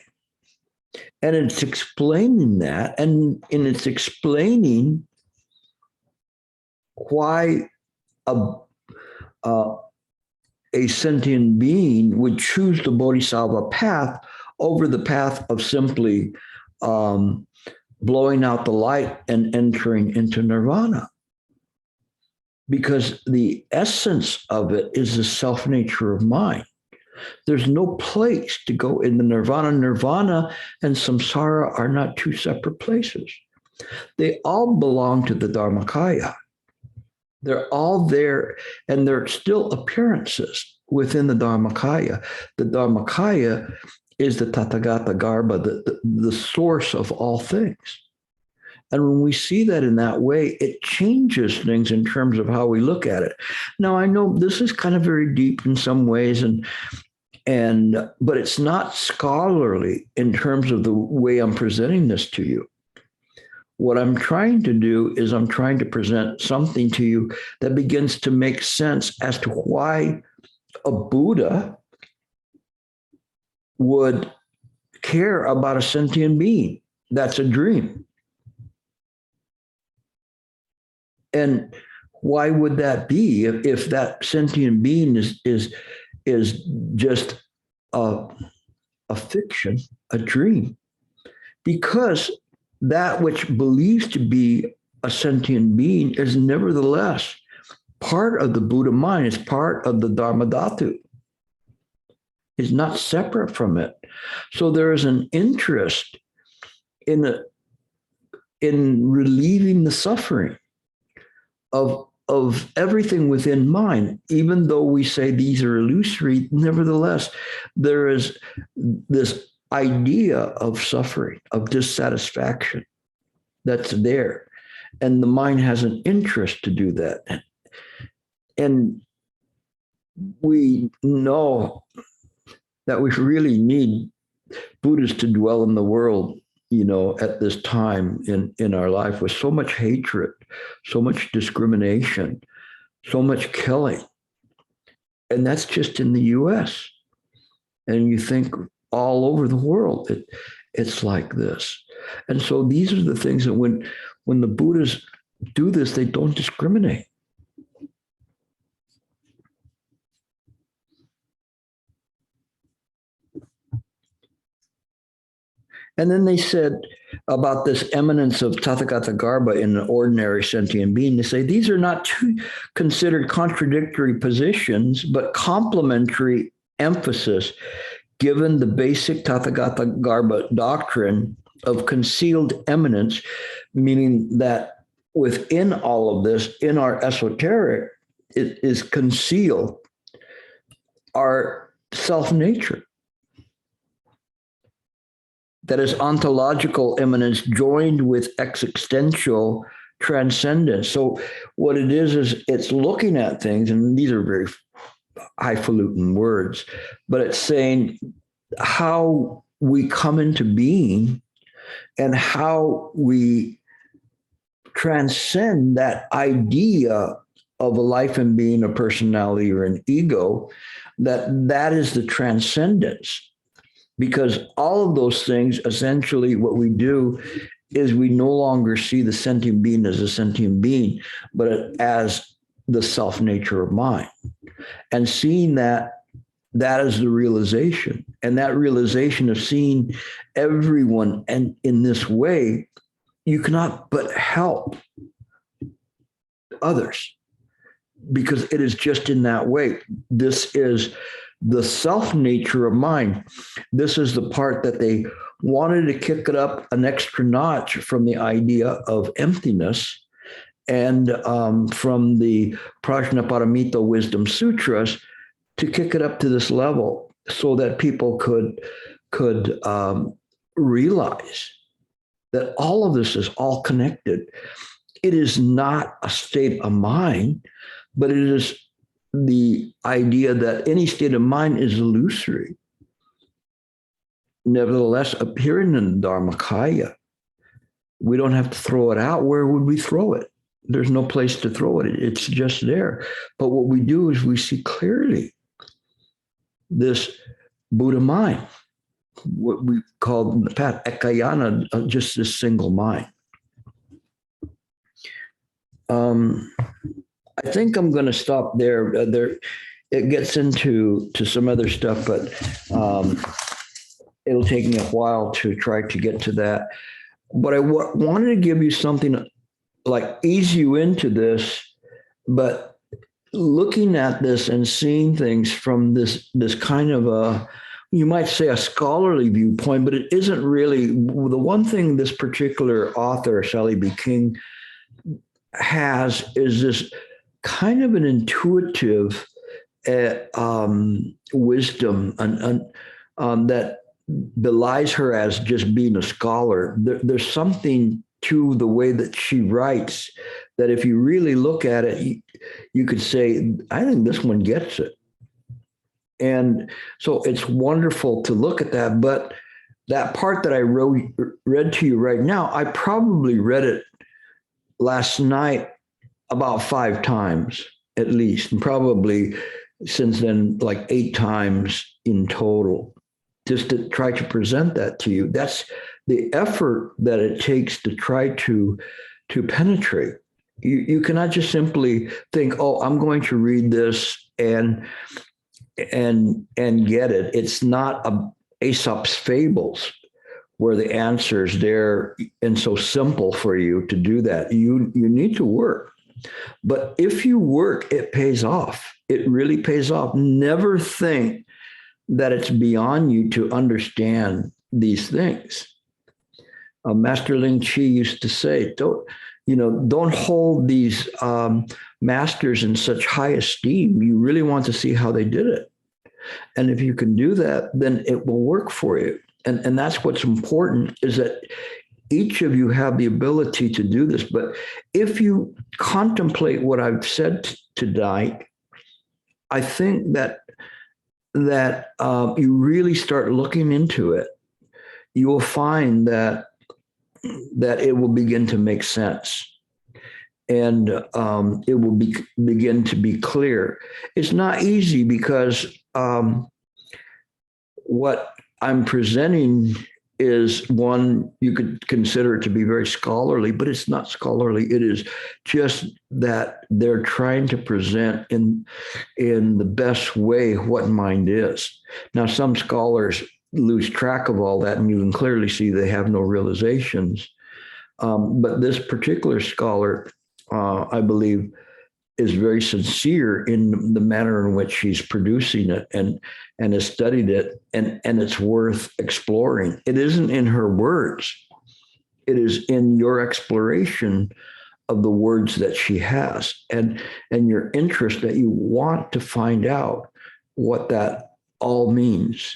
And it's explaining that, and it's explaining why a sentient being would choose the Bodhisattva path over the path of simply blowing out the light and entering into nirvana. Because the essence of it is the self-nature of mind. There's no place to go in the nirvana. Nirvana and samsara are not two separate places. They all belong to the Dharmakaya. They're all there, and they're still appearances within the Dharmakaya. The Dharmakaya is the Tathagata Garbha, the source of all things. And when we see that in that way, it changes things in terms of how we look at it. Now, I know this is kind of very deep in some ways, but it's not scholarly in terms of the way I'm presenting this to you. What I'm trying to do is I'm trying to present something to you that begins to make sense as to why a Buddha would care about a sentient being. That's a dream. And why would that be if that sentient being is just a fiction, a dream? Because that which believes to be a sentient being is nevertheless part of the Buddha mind. It's part of the Dharma Dhatu. It's not separate from it. So there is an interest in relieving the suffering of everything within mind. Even though we say these are illusory, nevertheless, there is this idea of suffering, of dissatisfaction that's there. And the mind has an interest to do that. And we know that we really need Buddhists to dwell in the world, at this time in our life with so much hatred, so much discrimination, so much killing. And that's just in the US. And you think all over the world, it's like this. And so these are the things that when the Buddhas do this, they don't discriminate. And then they said about this imminence of Tathagata Garbha in an ordinary sentient being, they say these are not two considered contradictory positions, but complementary emphasis given the basic Tathagata Garbha doctrine of concealed imminence, meaning that within all of this, in our esoteric, it is concealed our self-nature. That is ontological imminence joined with existential transcendence. So what it is it's looking at things, and these are very highfalutin words, but it's saying how we come into being and how we transcend that idea of a life and being, a personality, or an ego, that is the transcendence. Because all of those things, essentially what we do is we no longer see the sentient being as a sentient being, but as the self-nature of mind. And seeing that is the realization. And that realization of seeing everyone and in this way, you cannot but help others because it is just in that way. This is the self-nature of mind. This is the part that they wanted to kick it up an extra notch from the idea of emptiness and from the Prajnaparamita Wisdom Sutras to kick it up to this level so that people could realize that all of this is all connected. It is not a state of mind, but it is the idea that any state of mind is illusory. Nevertheless, appearing in the Dharmakaya, we don't have to throw it out. Where would we throw it? There's no place to throw it. It's just there. But what we do is we see clearly this Buddha mind, what we call in the past ekayana, just this single mind. I think I'm going to stop there. It gets into some other stuff, but it'll take me a while to try to get to that. But I wanted to give you something like ease you into this, but looking at this and seeing things from this kind of a, you might say, a scholarly viewpoint, but it isn't really. The one thing this particular author, Sally B. King, has is this kind of an intuitive wisdom and that belies her as just being a scholar. There's something to the way that she writes that if you really look at it, you could say, I think this one gets it. And so it's wonderful to look at that. But that part that I read to you right now, I probably read it last night about 5 times at least, and probably since then like 8 times in total, just to try to present that to you. That's the effort that it takes to try to penetrate. You cannot just simply think, oh, I'm going to read this and get it. It's not Aesop's fables where the answer is there and so simple for you to do that. You need to work. But if you work, it pays off. It really pays off. Never think that it's beyond you to understand these things. Master Ling Chi used to say, don't hold these masters in such high esteem. You really want to see how they did it. And if you can do that, then it will work for you. And that's what's important, is that each of you have the ability to do this. But if you contemplate what I've said tonight, I think that you really start looking into it, you will find that it will begin to make sense. And it will begin to be clear. It's not easy because what I'm presenting is one you could consider it to be very scholarly, but it's not scholarly. It is just that they're trying to present in the best way what mind is. Now, some scholars lose track of all that, and you can clearly see they have no realizations. But this particular scholar, I believe, is very sincere in the manner in which he's producing it and has studied it, and it's worth exploring. It isn't in her words. It is in your exploration of the words that she has and your interest that you want to find out what that all means.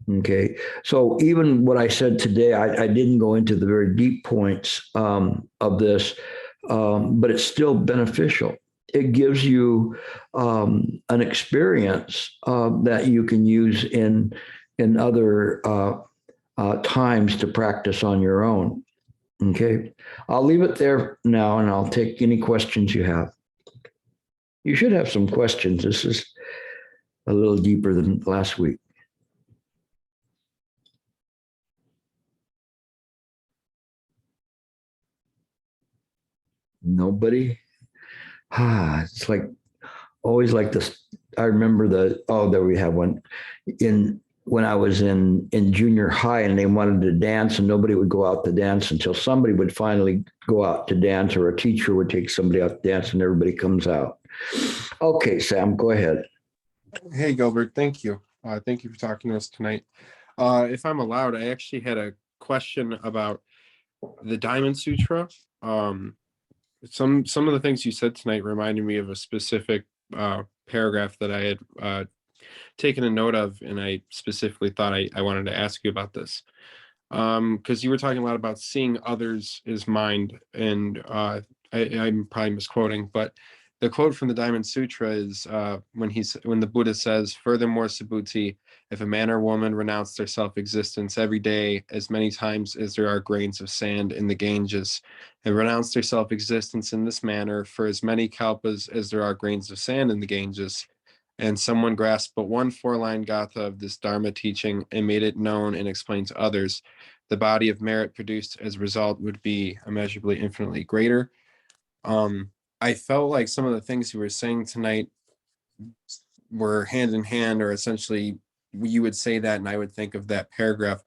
Okay. So even what I said today, I didn't go into the very deep points of this, but it's still beneficial. It gives you an experience that you can use in other times to practice on your own. Okay, I'll leave it there now, and I'll take any questions you have. You should have some questions. This is a little deeper than last week. Nobody? It's like always like this. I remember there we have one when I was in junior high, and they wanted to dance, and nobody would go out to dance until somebody would finally go out to dance, or a teacher would take somebody out to dance, and everybody comes out. Okay, Sam, go ahead. Hey, Gilbert, thank you. Thank you for talking to us tonight. If I'm allowed, I actually had a question about the Diamond Sutra. Some of the things you said tonight reminded me of a specific paragraph that I had taken a note of, and I specifically thought I wanted to ask you about this. Because you were talking a lot about seeing others as mind, and I'm probably misquoting, but the quote from the Diamond Sutra is when the Buddha says, "Furthermore, Subhuti, if a man or woman renounce their self-existence every day as many times as there are grains of sand in the Ganges, and renounce their self-existence in this manner for as many kalpas as there are grains of sand in the Ganges, and someone grasped but one four-line gatha of this Dharma teaching and made it known and explained to others, the body of merit produced as a result would be immeasurably infinitely greater." I felt like some of the things you were saying tonight were hand in hand, or essentially you would say that and I would think of that paragraph.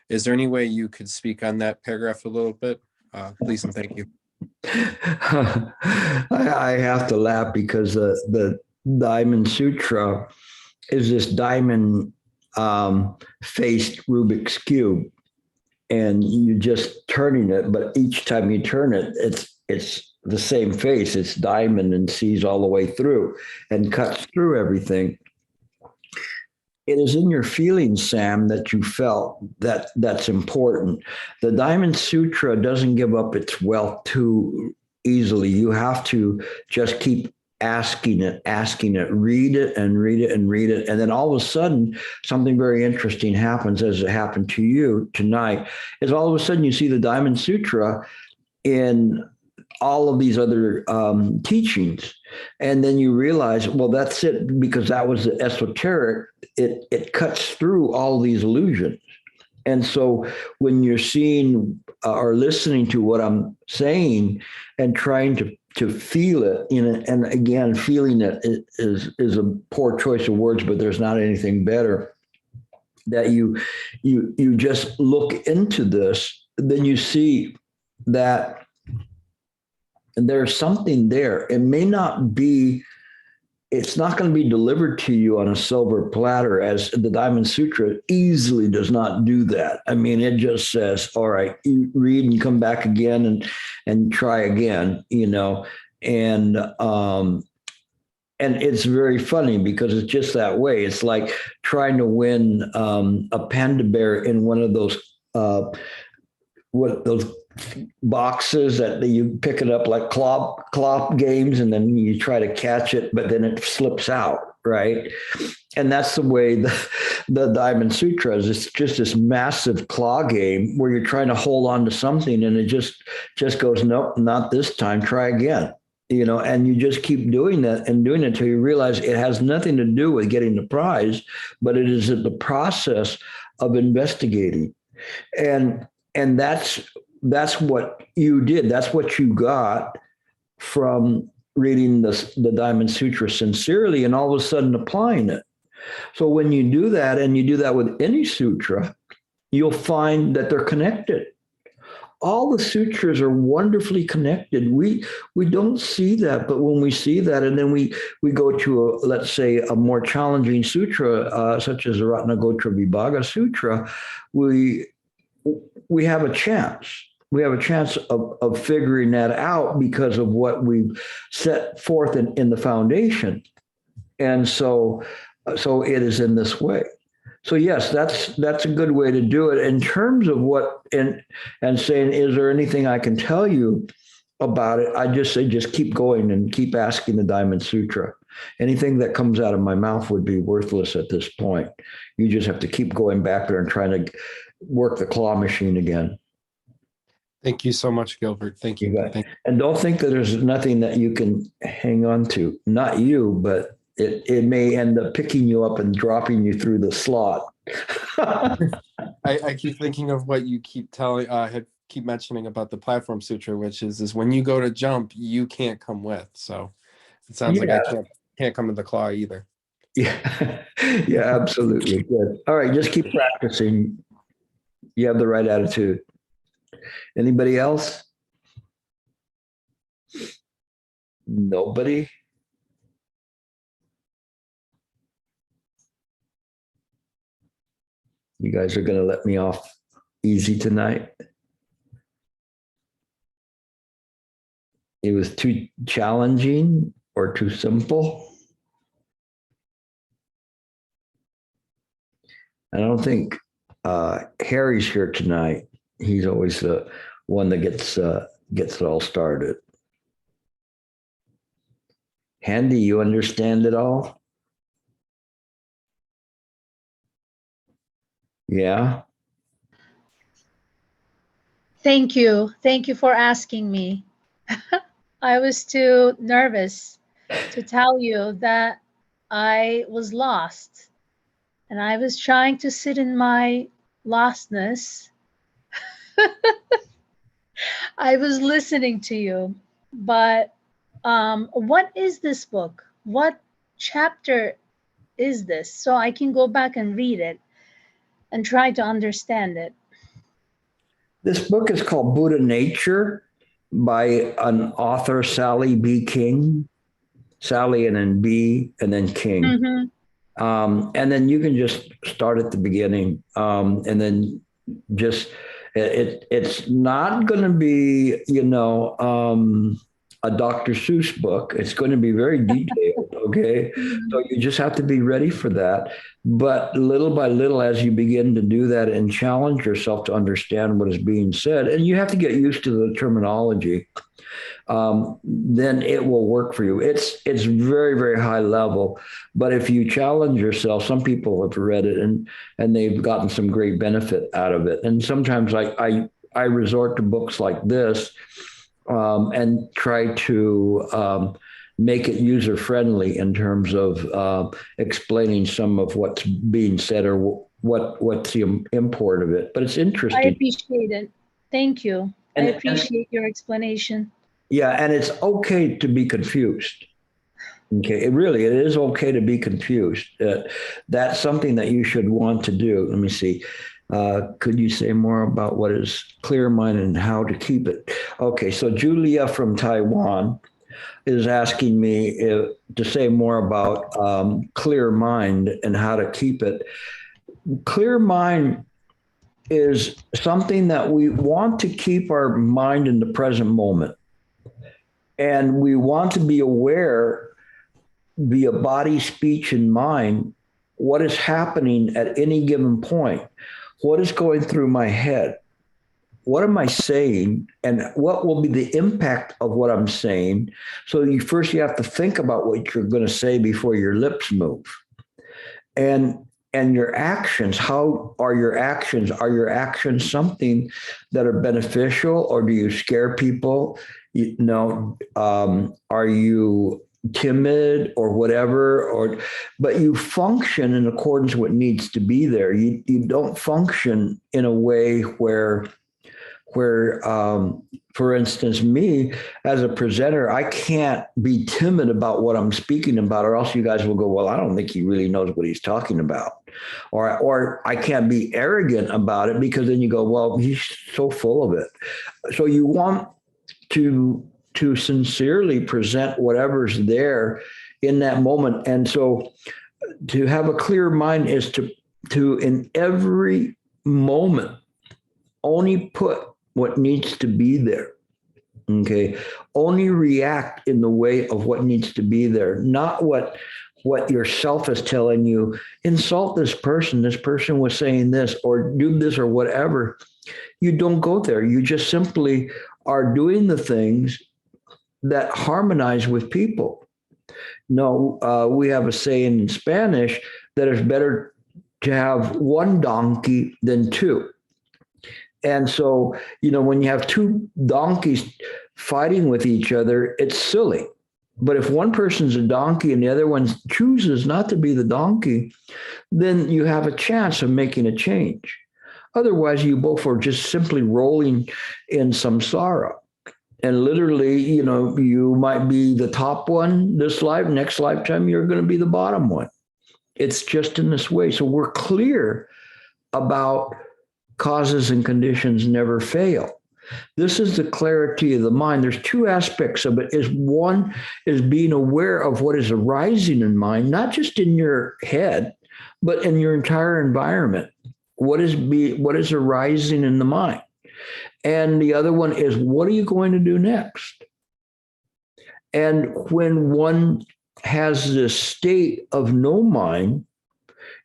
Is there any way you could speak on that paragraph a little bit? Please and thank you. I have to laugh because the Diamond Sutra is this diamond faced Rubik's Cube, and you're just turning it, but each time you turn it, it's the same face. It's diamond and sees all the way through and cuts through everything. It is in your feelings, Sam, that you felt that's important. The Diamond Sutra doesn't give up its wealth too easily. You have to just keep asking it, read it and read it and read it. And then all of a sudden, something very interesting happens, as it happened to you tonight, is all of a sudden you see the Diamond Sutra in all of these other teachings. And then you realize, well, that's it, because that was the esoteric. It cuts through all these illusions. And so when you're seeing or listening to what I'm saying and trying to feel it, and again, feeling it is a poor choice of words, but there's not anything better, that you just look into this, then you see that there's something there. It may not be, it's not going to be delivered to you on a silver platter, as the Diamond Sutra easily does not do that. I mean, it just says, all right, you read and come back again and try again, and it's very funny because it's just that way. It's like trying to win a panda bear in one of those those boxes that you pick it up like clop games, and then you try to catch it, but then it slips out, right? And that's the way the Diamond Sutra is. It's just this massive claw game where you're trying to hold on to something, and it just goes, nope, not this time, try again. And you just keep doing that and doing it until you realize it has nothing to do with getting the prize, but it is the process of investigating. And that's what you did. That's what you got from reading the Diamond Sutra sincerely and all of a sudden applying it. So when you do that, and you do that with any sutra, you'll find that they're connected. All the sutras are wonderfully connected. We don't see that, but when we see that, and then we go to let's say a more challenging sutra, such as the Ratnagotra Vibhaga Sutra, we have a chance. We have a chance of figuring that out because of what we've set forth in the foundation. And so it is in this way. So yes, that's a good way to do it. In terms of what, and saying, is there anything I can tell you about it? I just say, just keep going and keep asking the Diamond Sutra. Anything that comes out of my mouth would be worthless at this point. You just have to keep going back there and trying to work the claw machine again. Thank you so much, Gilbert. Thank you. And don't think that there's nothing that you can hang on to. Not you, but it may end up picking you up and dropping you through the slot. I keep thinking of what you keep keep mentioning about the Platform Sutra, which is when you go to jump, you can't come with. So it sounds like I can't come to the claw either. Yeah, yeah, absolutely. Good. All right, just keep practicing. You have the right attitude. Anybody else? Nobody? You guys are going to let me off easy tonight? It was too challenging or too simple? I don't think Harry's here tonight. He's always the one that gets it all started. Handy, you understand it all? Yeah. Thank you. Thank you for asking me. I was too nervous to tell you that I was lost. And I was trying to sit in my lostness. I was listening to you. But what is this book? What chapter is this? So I can go back and read it and try to understand it. This book is called Buddha Nature by an author, Sally B. King. Sally and then B and then King. Mm-hmm. And then you can just start at the beginning, and then just it's not going to be, a Dr. Seuss book. It's going to be very detailed. Okay. So you just have to be ready for that. But little by little, as you begin to do that and challenge yourself to understand what is being said, and you have to get used to the terminology, then it will work for you. It's very, very high level. But if you challenge yourself, some people have read it and they've gotten some great benefit out of it. And sometimes I resort to books like this, and try to make it user friendly in terms of explaining some of what's being said or what's the import of it. But it's interesting. I appreciate it. Thank you. I appreciate your explanation. Yeah, and it's okay to be confused. Okay, it is okay to be confused. That's something that you should want to do. Let me see. Could you say more about what is clear mind and how to keep it? Okay, so Julia from Taiwan is asking me to say more about clear mind and how to keep it. Clear mind is something that we want to keep our mind in the present moment. And we want to be aware via body, speech, and mind what is happening at any given point. What is going through my head? What am I saying? And what will be the impact of what I'm saying? So you have to think about what you're going to say before your lips move. And your actions, how are your actions? Are your actions something that are beneficial, or do you scare people? Are you timid or whatever, but you function in accordance with what needs to be there. You don't function in a way where for instance, me as a presenter, I can't be timid about what I'm speaking about, or else you guys will go, well, I don't think he really knows what he's talking about. Or I can't be arrogant about it, because then you go, well, he's so full of it. So you want to sincerely present whatever's there in that moment. And so to have a clear mind is to in every moment only put what needs to be there. Okay. Only react in the way of what needs to be there, not what yourself is telling you. Insult this person. This person was saying this, or do this, or whatever. You don't go there. You just simply are doing the things that harmonize with people. No, we have a saying in Spanish that it's better to have one donkey than two. And so, when you have two donkeys fighting with each other, it's silly. But if one person's a donkey and the other one chooses not to be the donkey, then you have a chance of making a change. Otherwise, you both are just simply rolling in samsara. And literally, you might be the top one this life, next lifetime, you're going to be the bottom one. It's just in this way. So we're clear about causes and conditions never fail. This is the clarity of the mind. There's two aspects of it. One is being aware of what is arising in mind, not just in your head, but in your entire environment. what is arising in the mind? And the other one is, what are you going to do next? And when one has this state of no mind,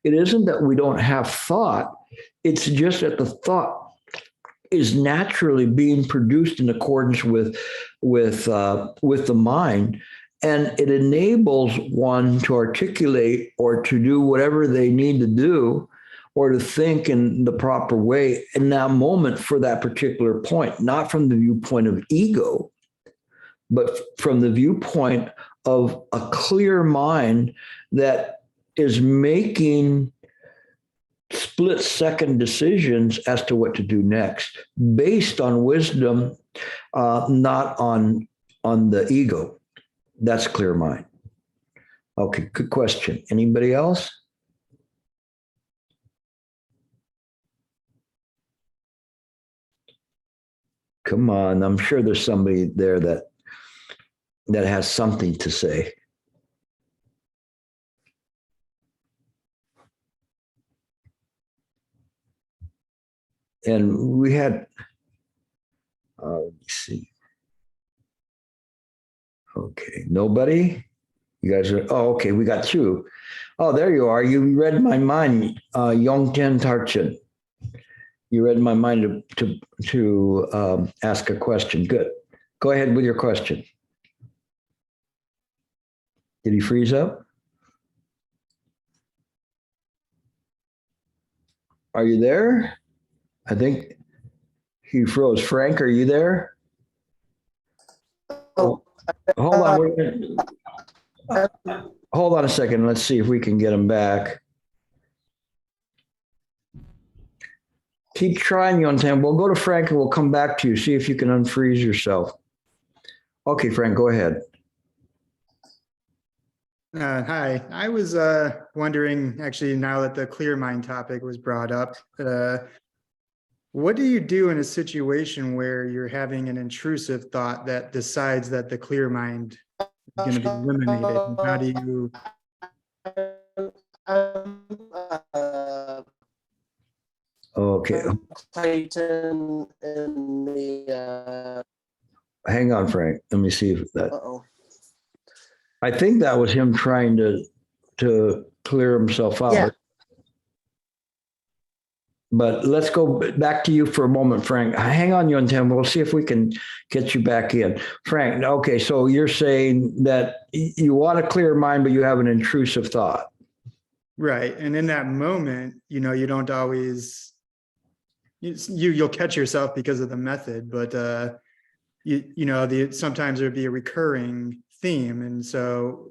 it isn't that we don't have thought. It's just that the thought is naturally being produced in accordance with the mind, and it enables one to articulate or to do whatever they need to do, or to think in the proper way in that moment for that particular point, not from the viewpoint of ego, but from the viewpoint of a clear mind that is making split-second decisions as to what to do next, based on wisdom, not on the ego. That's clear mind. Okay, good question. Anybody else? Come on, I'm sure there's somebody there that has something to say. And we had, let me see. Okay, nobody? You guys are, oh, okay, we got two. Oh, there you are. You read my mind, Yongten Tarchin. You read my mind to ask a question. Good. Go ahead with your question. Did he freeze up? Are you there? I think he froze. Frank, are you there? Oh, hold on. Hold on a second. Let's see if we can get him back. Keep trying, Yontan. We'll go to Frank and we'll come back to you. See if you can unfreeze yourself. Okay, Frank, go ahead. Hi, I was wondering, actually, now that the clear mind topic was brought up, what do you do in a situation where you're having an intrusive thought that decides that the clear mind is going to be eliminated? And how do you... Okay. Clayton in the Hang on, Frank. Let me see if that. uh-oh. I think that was him trying to clear himself out. Yeah. But let's go back to you for a moment, Frank. Hang on, Yonten. We'll see if we can get you back in. Frank, okay, so you're saying that you want a clear mind, but you have an intrusive thought. Right. And in that moment, you know, you don't always, you'll catch yourself because of the method, but sometimes there'd be a recurring theme. And so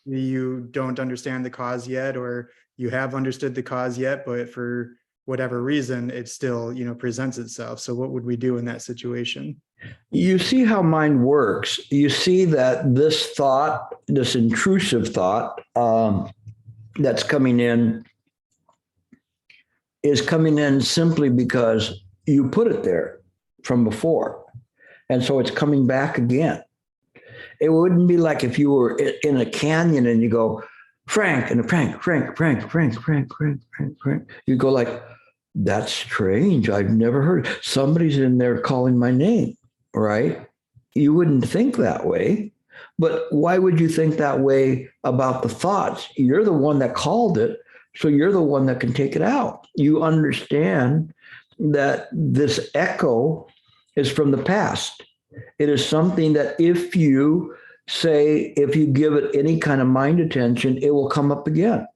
you don't understand the cause yet, or you have understood the cause yet, but for whatever reason, it still, presents itself. So what would we do in that situation? You see how mind works. You see that this thought, this intrusive thought that's coming in is coming in simply because you put it there from before. And so it's coming back again. It wouldn't be like if you were in a canyon and you go, Frank, and Frank. You go like, that's strange. I've never heard. Somebody's in there calling my name, right? You wouldn't think that way. But why would you think that way about the thoughts? You're the one that called it, so you're the one that can take it out. You understand that this echo is from the past. It is something that if you give it any kind of mind attention, it will come up again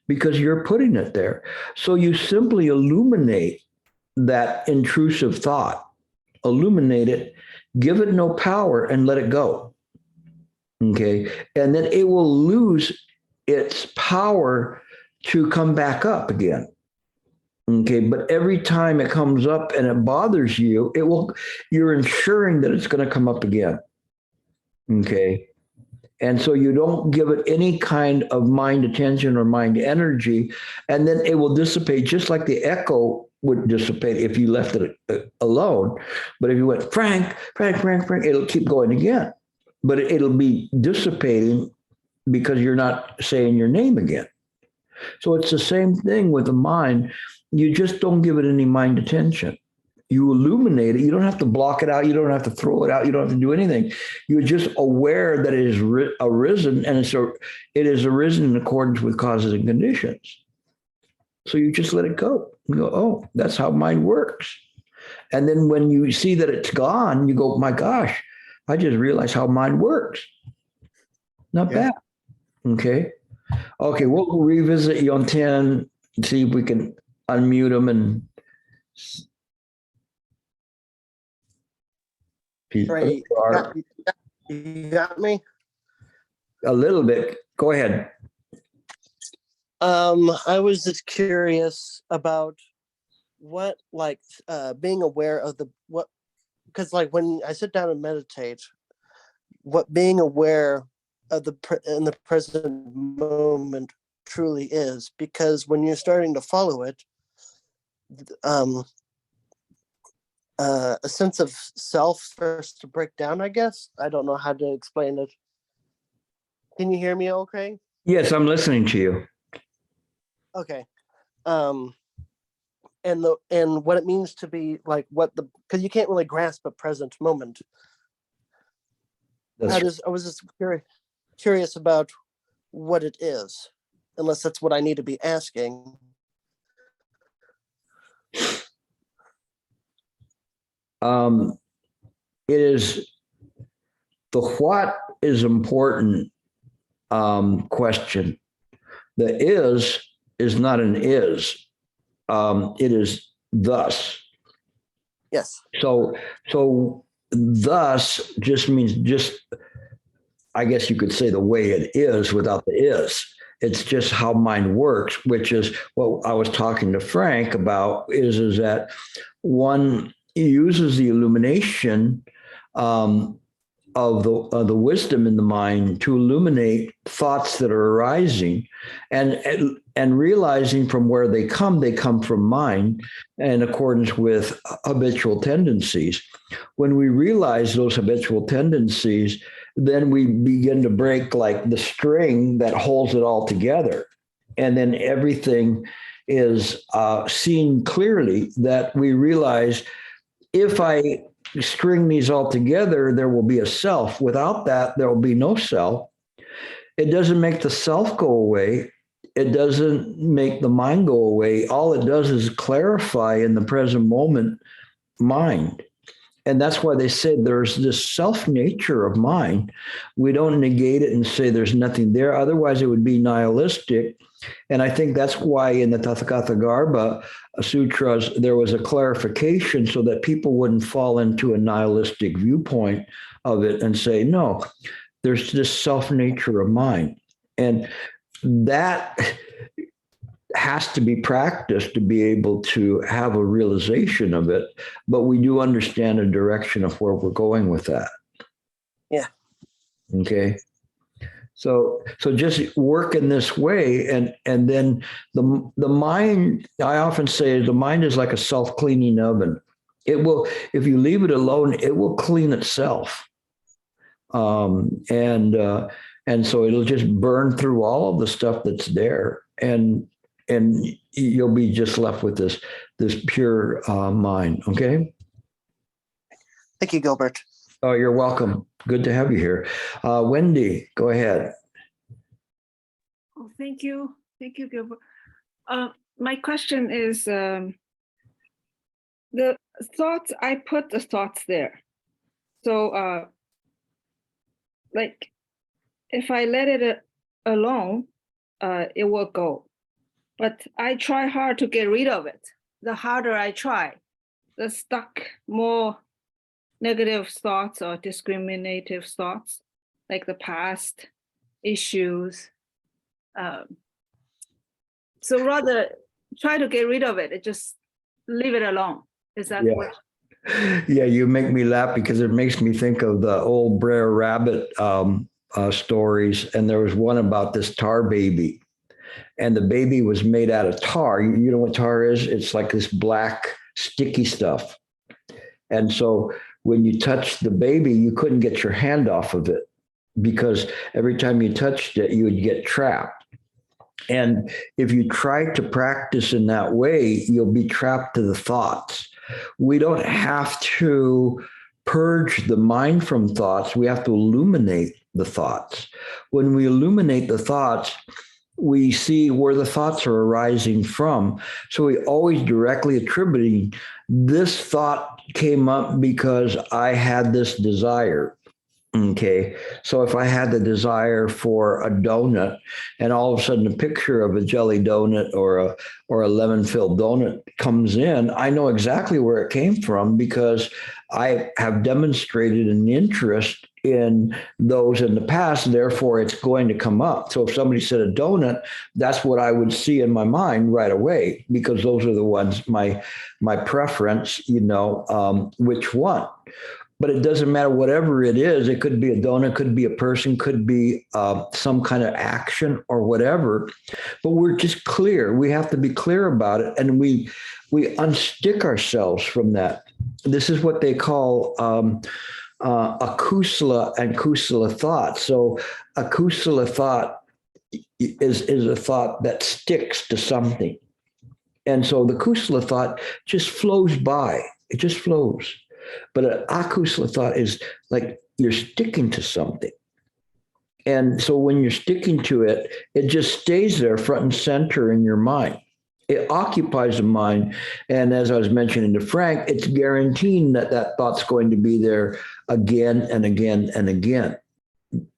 because you're putting it there. So you simply illuminate that intrusive thought, illuminate it, give it no power, and let it go. Okay. And then it will lose its power to come back up again. Okay. But every time it comes up and it bothers you, you're ensuring that it's going to come up again. Okay. And so you don't give it any kind of mind attention or mind energy, and then it will dissipate just like the echo would dissipate if you left it alone. But if you went, Frank, it'll keep going again. But it'll be dissipating because you're not saying your name again. So it's the same thing with the mind. You just don't give it any mind attention. You illuminate it. You don't have to block it out. You don't have to throw it out. You don't have to do anything. You're just aware that it is arisen, and it is arisen in accordance with causes and conditions. So you just let it go. You go, oh, that's how mind works. And then when you see that it's gone, you go, my gosh, I just realized how mind works. Not bad. Okay. Okay, we'll revisit Yonten, see if we can unmute him and. Right. You got me? A little bit. Go ahead. I was just curious about what, like, being aware of because like when I sit down and meditate, what being aware of in the present moment truly is, because when you're starting to follow it, a sense of self starts to break down, I guess. I don't know how to explain it. Can you hear me okay? Yes, I'm listening to you. Okay. And what it means to be like because you can't really grasp a present moment. I was just curious about what it is, unless that's what I need to be asking. It is the what is important question. The is not an is. It is thus. Yes. So thus just means I guess you could say the way it is without the is. It's just how mind works, which is what I was talking to Frank about, is that one uses the illumination of the wisdom in the mind to illuminate thoughts that are arising, and realizing from where they come from mind in accordance with habitual tendencies. When we realize those habitual tendencies, then we begin to break like the string that holds it all together. And then everything is seen clearly, that we realize if I string these all together, there will be a self. Without that, there will be no self. It doesn't make the self go away. It doesn't make the mind go away. All it does is clarify in the present moment mind. And that's why they said there's this self-nature of mind. We don't negate it and say there's nothing there. Otherwise, it would be nihilistic. And I think that's why in the Tathagatagarbha sutras, there was a clarification so that people wouldn't fall into a nihilistic viewpoint of it and say, no, there's this self-nature of mind. And that has to be practiced to be able to have a realization of it, but we do understand a direction of where we're going with that. Yeah. Okay. So just work in this way, and then the mind, I often say the mind is like a self-cleaning oven. It will, if you leave it alone, it will clean itself. And so it'll just burn through all of the stuff that's there, and you'll be just left with this pure mind. Okay. Thank you, Gilbert. Oh, you're welcome. Good to have you here. Wendy, go ahead. Oh, thank you. Thank you, Gilbert. My question is, the thoughts, I put the thoughts there. So like if I let it alone, it will go. But I try hard to get rid of it. The harder I try, the stuck more negative thoughts or discriminative thoughts, like the past issues. So rather try to get rid of it, just leave it alone. Is that what? Yeah, you make me laugh because it makes me think of the old Brer Rabbit stories. And there was one about this tar baby. And the baby was made out of tar. You know what tar is? It's like this black sticky stuff. And so when you touched the baby, you couldn't get your hand off of it because every time you touched it, you would get trapped. And if you try to practice in that way, you'll be trapped to the thoughts. We don't have to purge the mind from thoughts. We have to illuminate the thoughts. When we illuminate the thoughts, we see where the thoughts are arising from. So we always directly attributing this thought came up because I had this desire. Okay, so if I had the desire for a donut, and all of a sudden a picture of a jelly donut or a lemon-filled donut comes in, I know exactly where it came from because I have demonstrated an interest in those in the past. Therefore, it's going to come up. So if somebody said a donut, that's what I would see in my mind right away because those are the ones my preference. Which one. But it doesn't matter, whatever it is. It could be a donut, could be a person, could be some kind of action or whatever. But we're just clear. We have to be clear about it. And we unstick ourselves from that. This is what they call akusala and kusala thought. So a kusala thought is a thought that sticks to something. And so the kusala thought just flows by. It just flows. But an akusala thought is like you're sticking to something. And so when you're sticking to it, it just stays there front and center in your mind. It occupies the mind. And as I was mentioning to Frank, it's guaranteeing that that thought's going to be there again and again and again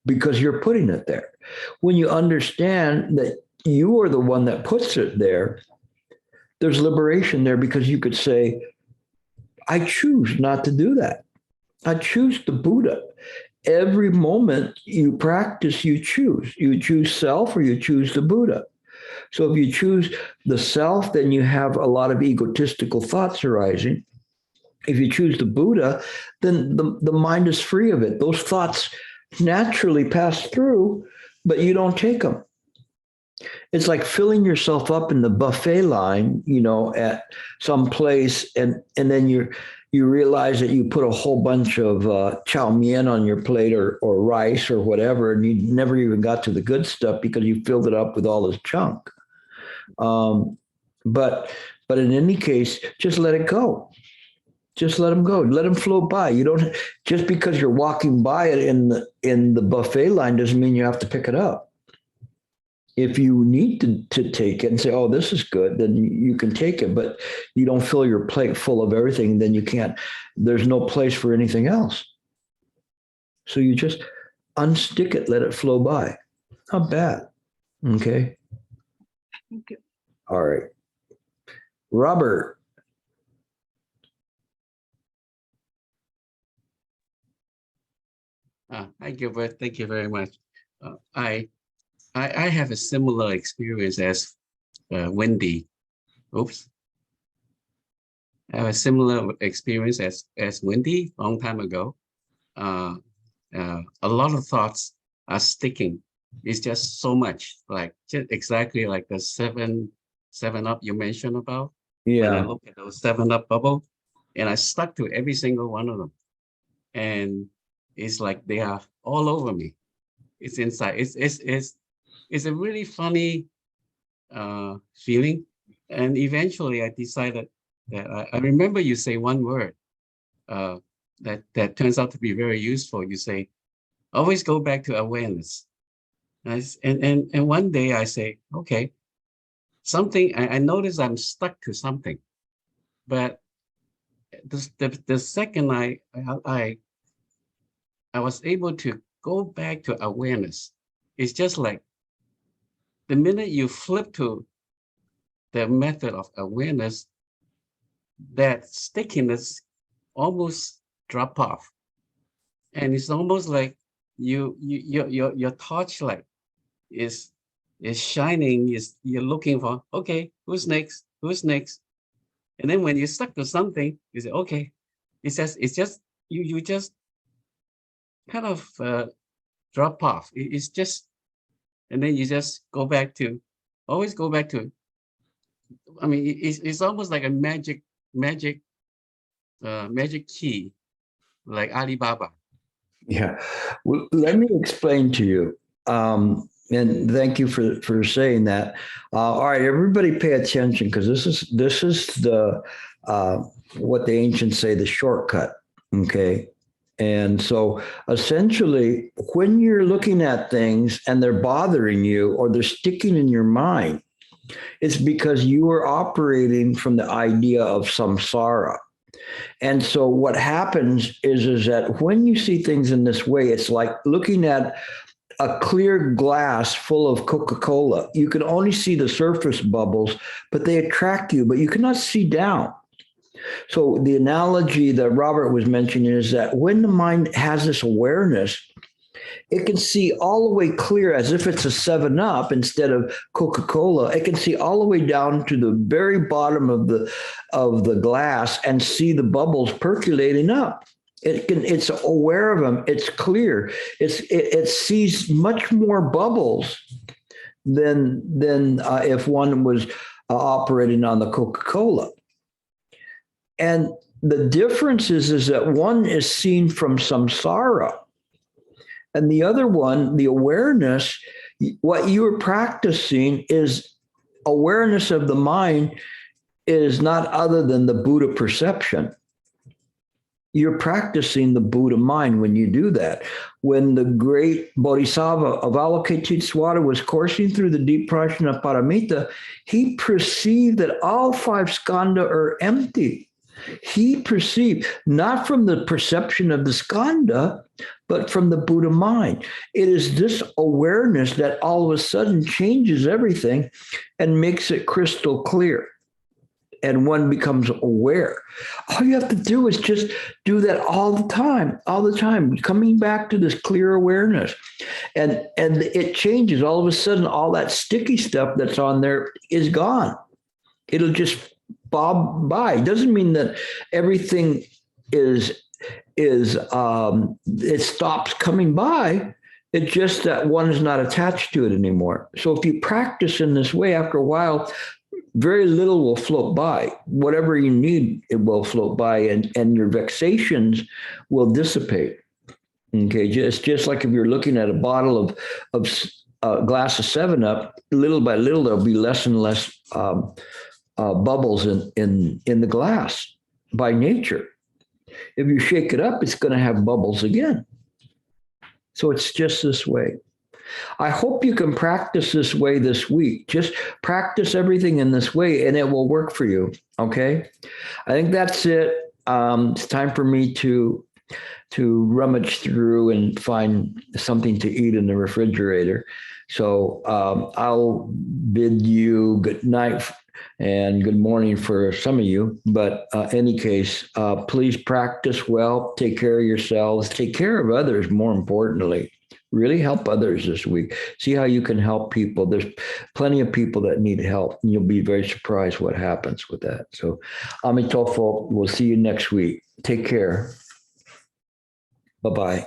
because you're putting it there. When you understand that you are the one that puts it there, there's liberation there because you could say, I choose not to do that. I choose the Buddha. Every moment you practice, you choose. You choose self or you choose the Buddha. So if you choose the self, then you have a lot of egotistical thoughts arising. If you choose the Buddha, then the mind is free of it. Those thoughts naturally pass through, but you don't take them. It's like filling yourself up in the buffet line, at some place, and then you realize that you put a whole bunch of chow mein on your plate or rice or whatever, and you never even got to the good stuff because you filled it up with all this junk. But in any case, just let it go. Just let them go. Let them flow by. You don't just because you're walking by it in the buffet line doesn't mean you have to pick it up. If you need to take it and say, oh, this is good, then you can take it, but you don't fill your plate full of everything, then you can't, there's no place for anything else. So you just unstick it, let it flow by. Not bad. Okay. Thank you. All right. Robert. Hi, Gilbert. Thank you very much. I have a similar experience as Wendy. Oops. I have a similar experience as Wendy long time ago. A lot of thoughts are sticking. It's just so much, like just exactly like the seven up you mentioned about. Yeah. When I look at those 7-Up bubble, and I stuck to every single one of them, and it's like they are all over me. It's inside. It's a really funny feeling. And eventually I decided that I remember you say one word that turns out to be very useful. You say, always go back to awareness. And one day I say, okay, something, I notice I'm stuck to something. But the second I was able to go back to awareness, it's just like the minute you flip to the method of awareness, that stickiness almost drop off. And it's almost like your torchlight is shining, you're looking for, okay, who's next? Who's next? And then when you're stuck to something, you say, okay, it's just you just kind of drop off. It's just, and then you just go back to, always go back to, I mean, it's almost like a magic key, like Alibaba. Yeah. Well, let me explain to you. And thank you for saying that. All right, everybody, pay attention, because this is the what the ancients say, the shortcut. Okay. And so essentially, when you're looking at things and they're bothering you or they're sticking in your mind, it's because you are operating from the idea of samsara. And so what happens is that when you see things in this way, it's like looking at a clear glass full of Coca-Cola. You can only see the surface bubbles, but they attract you, but you cannot see down. So the analogy that Robert was mentioning is that when the mind has this awareness, it can see all the way clear as if it's a 7-Up instead of Coca-Cola. It can see all the way down to the very bottom of the glass and see the bubbles percolating up. It's aware of them. It's clear. It sees much more bubbles than if one was operating on the Coca-Cola. And the difference is that one is seen from samsara, and the other one, the awareness, what you are practicing is awareness of the mind is not other than the Buddha perception. You're practicing the Buddha mind when you do that. When the great Bodhisattva Avalokiteshvara was coursing through the deep prajna paramita, he perceived that all 5 skandha are empty. He perceived, not from the perception of the skandha, but from the Buddha mind. It is this awareness that all of a sudden changes everything and makes it crystal clear. And one becomes aware. All you have to do is just do that all the time, coming back to this clear awareness. And it changes. All of a sudden, all that sticky stuff that's on there is gone. It'll just bob by. It doesn't mean that everything it stops coming by. It's just that one is not attached to it anymore. So if you practice in this way, after a while, very little will float by. Whatever you need, it will float by, and your vexations will dissipate. Okay, just like if you're looking at a bottle of a glass of 7-Up, little by little there'll be less and less bubbles in the glass by nature. If you shake it up, it's going to have bubbles again. So it's just this way. I hope you can practice this way this week. Just practice everything in this way and it will work for you. Okay. I think that's it. It's time for me to rummage through and find something to eat in the refrigerator. So I'll bid you good night and good morning for some of you. But any case, please practice well, take care of yourselves, take care of others, more importantly. Really help others this week. See how you can help people. There's plenty of people that need help, and you'll be very surprised what happens with that. So, Amitofo, we'll see you next week. Take care. Bye-bye.